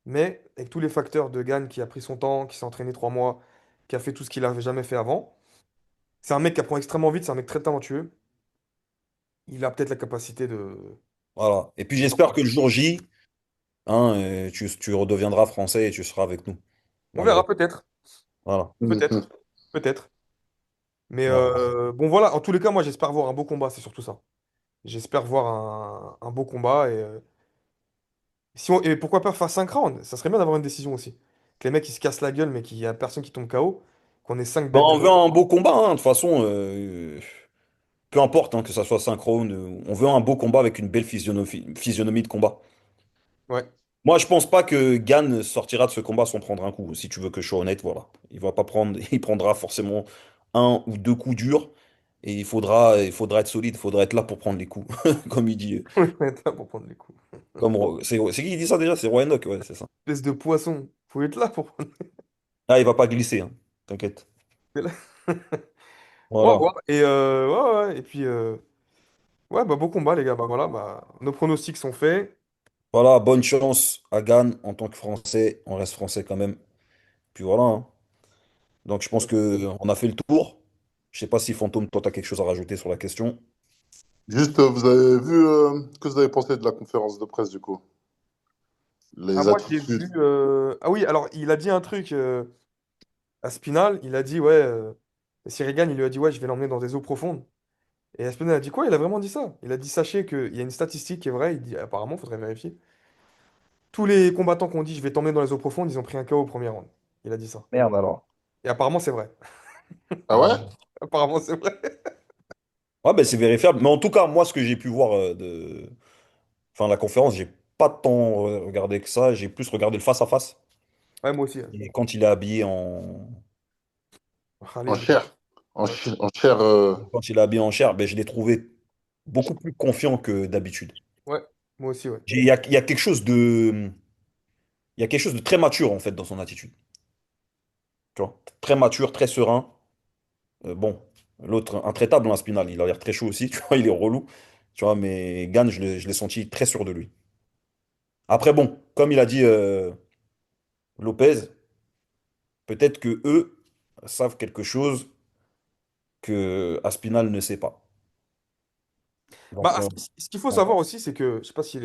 mais avec tous les facteurs de Gagne qui a pris son temps, qui s'est entraîné 3 mois, qui a fait tout ce qu'il n'avait jamais fait avant. C'est un mec qui apprend extrêmement vite, c'est un mec très talentueux. Il a peut-être la capacité de. Voilà. Et puis j'espère que le jour J, hein, tu redeviendras français et tu seras avec nous, On malgré verra, tout. peut-être. Voilà. Peut-être. Peut-être. Mais Voilà. bon, voilà. En tous les cas, moi, j'espère voir un beau combat, c'est surtout ça. J'espère voir un beau combat. Et pourquoi pas faire 5 rounds? Ça serait bien d'avoir une décision aussi. Que les mecs, ils se cassent la gueule, mais qu'il y a personne qui tombe KO. Qu'on ait 5 Ben, bêtes de. on veut un beau combat, hein, de toute façon. Peu importe hein, que ça soit synchrone, on veut un beau combat avec une belle physionomie de combat. Ouais. Moi, je pense pas que Gann sortira de ce combat sans prendre un coup. Si tu veux que je sois honnête, voilà. Il va pas prendre, il prendra forcément un ou deux coups durs et il faudra être solide, il faudra être là pour prendre les coups, comme il dit. On va être là pour prendre les coups. C'est qui dit ça déjà? C'est Roy Enoch, ouais, c'est ça. Espèce de poisson. Faut être là pour prendre Ah, il va pas glisser, hein. T'inquiète. les là. On va Voilà. voir. Et ouais, ouais. Et puis ouais, bah beau combat, les gars. Bah voilà, bah, nos pronostics sont faits. Voilà, bonne chance à Gann en tant que Français. On reste Français quand même. Puis voilà, hein. Donc je pense que on a fait le tour. Je sais pas si Fantôme, toi, tu as quelque chose à rajouter sur la question. Juste, vous avez vu, que vous avez pensé de la conférence de presse, du coup? Ah, Les moi, j'ai vu. attitudes. Ah oui, alors, il a dit un truc à Spinal. Il a dit, ouais. Sirigan, il lui a dit, ouais, je vais l'emmener dans des eaux profondes. Et Spinal a dit quoi? Il a vraiment dit ça. Il a dit, sachez qu'il y a une statistique qui est vraie. Il dit, apparemment, faudrait vérifier. Tous les combattants qui ont dit, je vais t'emmener dans les eaux profondes, ils ont pris un KO au premier round. Il a dit ça. Merde alors. Et apparemment, c'est vrai. Ah ouais? Apparemment, c'est vrai. Ouais, ben c'est vérifiable. Mais en tout cas, moi, ce que j'ai pu voir Enfin, la conférence, j'ai pas tant regardé que ça. J'ai plus regardé le face-à-face. Ouais, moi aussi. Et quand il est habillé en... En Khalid. chair. Ouais. En chair. Quand il est habillé en chair, ben, je l'ai trouvé beaucoup plus confiant que d'habitude. Ouais, moi aussi, ouais. Il y a quelque chose de... Il y a quelque chose de très mature, en fait, dans son attitude. Tu vois? Très mature, très serein. Bon, l'autre, intraitable, hein, Spinal, il a l'air très chaud aussi, tu vois, il est relou. Tu vois, mais Gann, je l'ai senti très sûr de lui. Après, bon, comme il a dit Lopez, peut-être que eux savent quelque chose que Aspinal ne sait pas. Donc, Bah, ce qu'il faut savoir aussi, c'est que, je sais pas si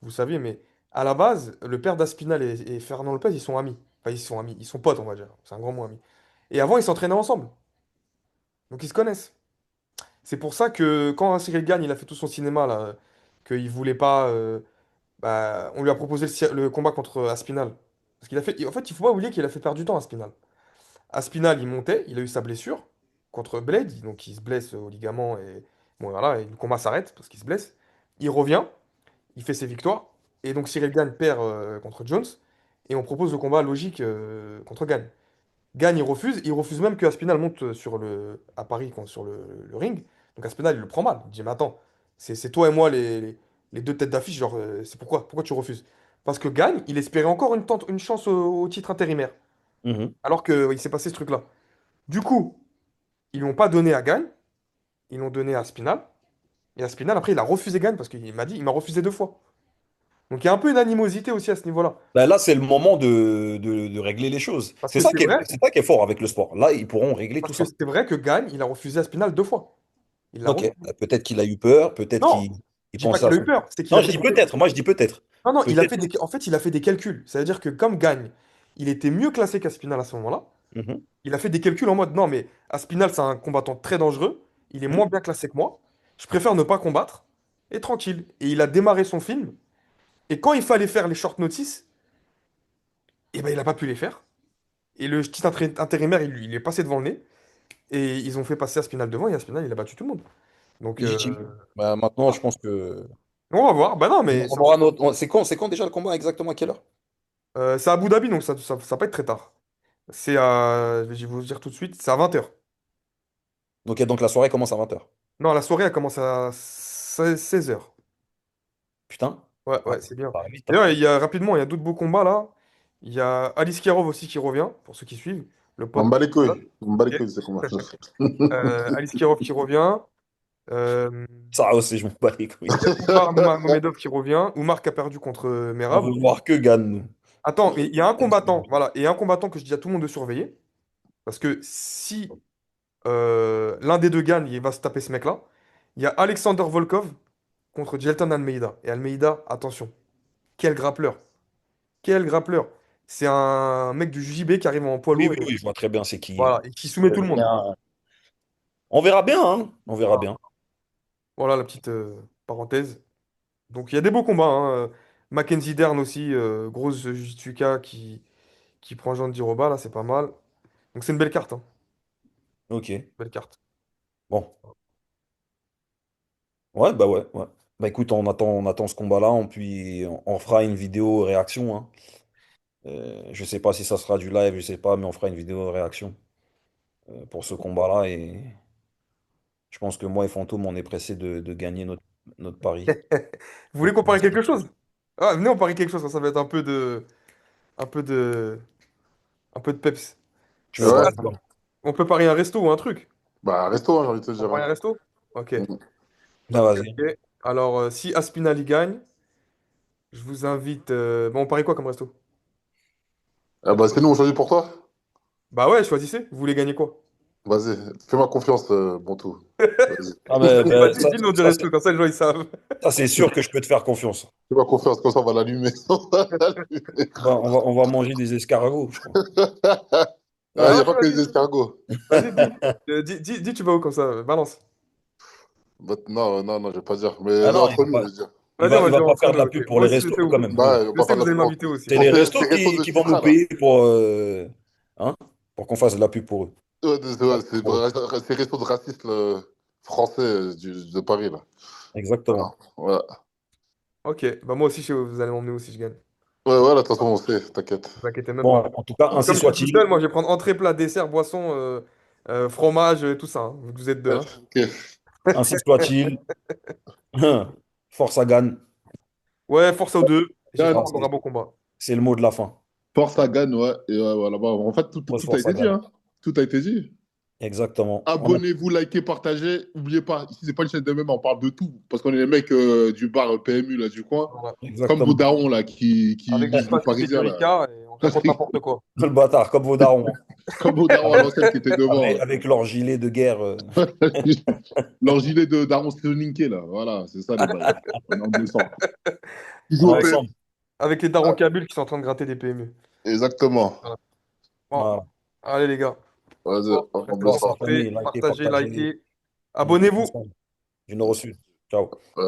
vous saviez, mais à la base, le père d'Aspinal et Fernand Lopez, ils sont amis. Enfin, ils sont amis, ils sont potes, on va dire. C'est un grand mot ami. Et avant, ils s'entraînaient ensemble. Donc, ils se connaissent. C'est pour ça que quand Cyril Gane, il a fait tout son cinéma, là, qu'il voulait pas. Bah, on lui a proposé le combat contre Aspinal. Parce qu'il a fait. En fait, il faut pas oublier qu'il a fait perdre du temps à Aspinal. Aspinal, il montait, il a eu sa blessure contre Blade, donc il se blesse au ligament et. Bon, voilà, et le combat s'arrête parce qu'il se blesse. Il revient, il fait ses victoires, et donc Cyril Gane perd contre Jones, et on propose le combat logique contre Gane. Gagne, il refuse même que Aspinal monte à Paris sur le ring. Donc Aspinal, il le prend mal. Il dit, mais attends, c'est toi et moi les deux têtes d'affiche, genre, c'est pourquoi tu refuses? Parce que Gagne, il espérait encore une chance au titre intérimaire, Mhm. alors qu'il s'est passé ce truc-là. Du coup, ils l'ont pas donné à Gagne, ils l'ont donné à Aspinal. Et Aspinal, après, il a refusé Gagne parce qu'il m'a dit, il m'a refusé 2 fois. Donc il y a un peu une animosité aussi à ce niveau-là. Ben là, c'est le moment de régler les choses. Parce que c'est vrai, C'est ça qui est fort avec le sport. Là, ils pourront régler tout parce que ça. c'est vrai que Gagne, il a refusé Aspinal 2 fois. Il l'a Ok. refusé. Peut-être qu'il a eu peur, peut-être Non, qu'il je dis pas pensait qu'il à a eu son. peur, c'est qu'il Non, a je fait dis des. peut-être. Moi, je dis peut-être. Non, non, Peut-être. en fait, il a fait des calculs. C'est-à-dire que comme Gagne, il était mieux classé qu'Aspinal à ce moment-là, Mhm. il a fait des calculs en mode non, mais Aspinal, c'est un combattant très dangereux, il est Mhm. moins bien classé que moi, je préfère ne pas combattre, et tranquille. Et il a démarré son film, et quand il fallait faire les short notice, eh ben, il n'a pas pu les faire. Et le petit intérimaire, il est passé devant le nez, et ils ont fait passer Aspinal devant, et Aspinal, il a battu tout le monde. Donc, Légitime. Bah, maintenant, je pense que. on va voir. Bah non, mais On aura c'est quand déjà le combat exactement à quelle heure? c'est à Abu Dhabi, donc ça va pas être très tard. Je vais vous dire tout de suite, c'est à 20h. Donc la soirée commence à 20h. Non, la soirée, elle commence à 16h. Putain. Ouais, Ah, ouais, c'est bien. ça va vite, hein. D'ailleurs, rapidement, il y a d'autres beaux combats là. Il y a Alice Kirov aussi qui revient, pour ceux qui suivent, le On pote me de bat les Hamza. couilles. On me bat les Ok. couilles, c'est comment. Alice Kirov qui revient. Euh, Ça aussi, je m'en bats les couilles. Il y a Oumar Nurmagomedov qui revient. Oumar qui a perdu contre On Merab. veut voir que Gann, nous. Attends, mais il y a un combattant, voilà, et un combattant que je dis à tout le monde de surveiller. Parce que si l'un des deux gagne, il va se taper ce mec-là. Il y a Alexander Volkov contre Jelton Almeida. Et Almeida, attention, quel grappleur. Quel grappleur. C'est un mec du JB qui arrive en poids Oui, lourd oui, et, oui, je vois très bien c'est qui. voilà, et qui soumet tout le monde. On verra bien, hein. On verra Voilà, bien. voilà la petite parenthèse. Donc il y a des beaux combats, hein. Mackenzie Dern aussi, grosse Jujitsuka qui prend Jean de Diroba, là, c'est pas mal. Donc c'est une belle carte, hein. Ok. Belle carte. Bon. Ouais, bah ouais, ouais. Bah écoute, on attend ce combat-là, puis on fera une vidéo réaction, hein. Je sais pas si ça sera du live, je sais pas, mais on fera une vidéo réaction pour ce combat-là. Et je pense que moi et Fantôme, on est pressé de gagner notre pari. Vous voulez Donc, qu'on parie quelque chose? Ah, venez, on parie quelque chose, ça va être un peu de, un peu de peps. tu veux Ouais, parier quoi? On peut parier un resto ou un truc. bah, resto, hein, j'ai envie de te On dire, parie hein. un resto? Ok. Mm. Ah, Ok, vas-y. ok. Alors, si Aspinali gagne, je vous invite. Bon, on parie quoi comme resto? Ah bah, c'est nous, on choisit pour toi. Bah ouais, choisissez. Vous voulez gagner quoi? Vas-y, fais-moi confiance, bon tout. Vas-y. Ah, mais Vas-y, dis le nom du resto, comme ça les gens ils savent. ça, c'est sûr que je peux te faire confiance. Fais-moi confiance, comme ça, on va l'allumer. On va l'allumer. On va manger des escargots, je crois. Ah, il n'y a Vas-y, pas que vas-y, les escargots. vas-y, dis. Dis, tu vas où comme ça, balance. Bah, non, non, non, je vais pas dire. Mais Ah non, entre nous, je veux dire. Vas-y, on va il va dire pas entre faire de nous, la ok. pub pour Moi les aussi, je restos sais où. quand même. Bah, on va Je pas sais faire que de vous la allez pub. m'inviter aussi. C'est On les fait restos les restos de qui vont nous Citra, là. payer hein, pour qu'on fasse de la pub pour eux. Ouais, Pas ouais, pour eux. c'est restos de racistes français de Paris, là. Voilà. Exactement. Voilà. Ok, bah moi aussi, je sais où vous allez m'emmener aussi, je gagne. Ouais, voilà, de toute façon, on sait, t'inquiète. Ne vous inquiétez même Bon, pas. en tout cas, ainsi Comme je suis tout soit-il. seul, moi je vais prendre entrée, plat, dessert, boisson, fromage, tout ça, hein, vu que vous êtes deux, hein. Ok. Ainsi soit-il. Force à Gann. Ouais, force aux deux. Yann, J'espère qu'on aura un bon combat. C'est le mot de la fin. force à Gann, ouais. Et voilà, bah, en fait, Grosse tout a force à été dit, Gann. hein. Tout a été dit. Exactement. Abonnez-vous, likez, partagez. N'oubliez pas, ici, c'est pas une chaîne de même, on parle de tout. Parce qu'on est les mecs du bar PMU, là, du coin. Voilà. Comme vos Exactement. darons, là, qui Avec lisent le l'espace public Parisien, là. Erika, et on raconte n'importe quoi. Le bâtard, comme vos darons, hein. Comme vos darons à l'ancienne qui étaient devant, là. Avec leur gilet de guerre. Leur gilet de daron Soninké, là. Voilà, c'est ça, les bails. On est en 200. Ils On jouent est au PS. ensemble. Avec les darons Kabyles qui sont en train de gratter des PMU. Exactement. Voilà. Bon, Voilà. allez les gars. Vas-y, Bon, on restez met en Force ça. la famille. santé, Likez, partagez, partagez. likez. On écoute Abonnez-vous. ensemble. J'ai reçu. Ciao. Ouais.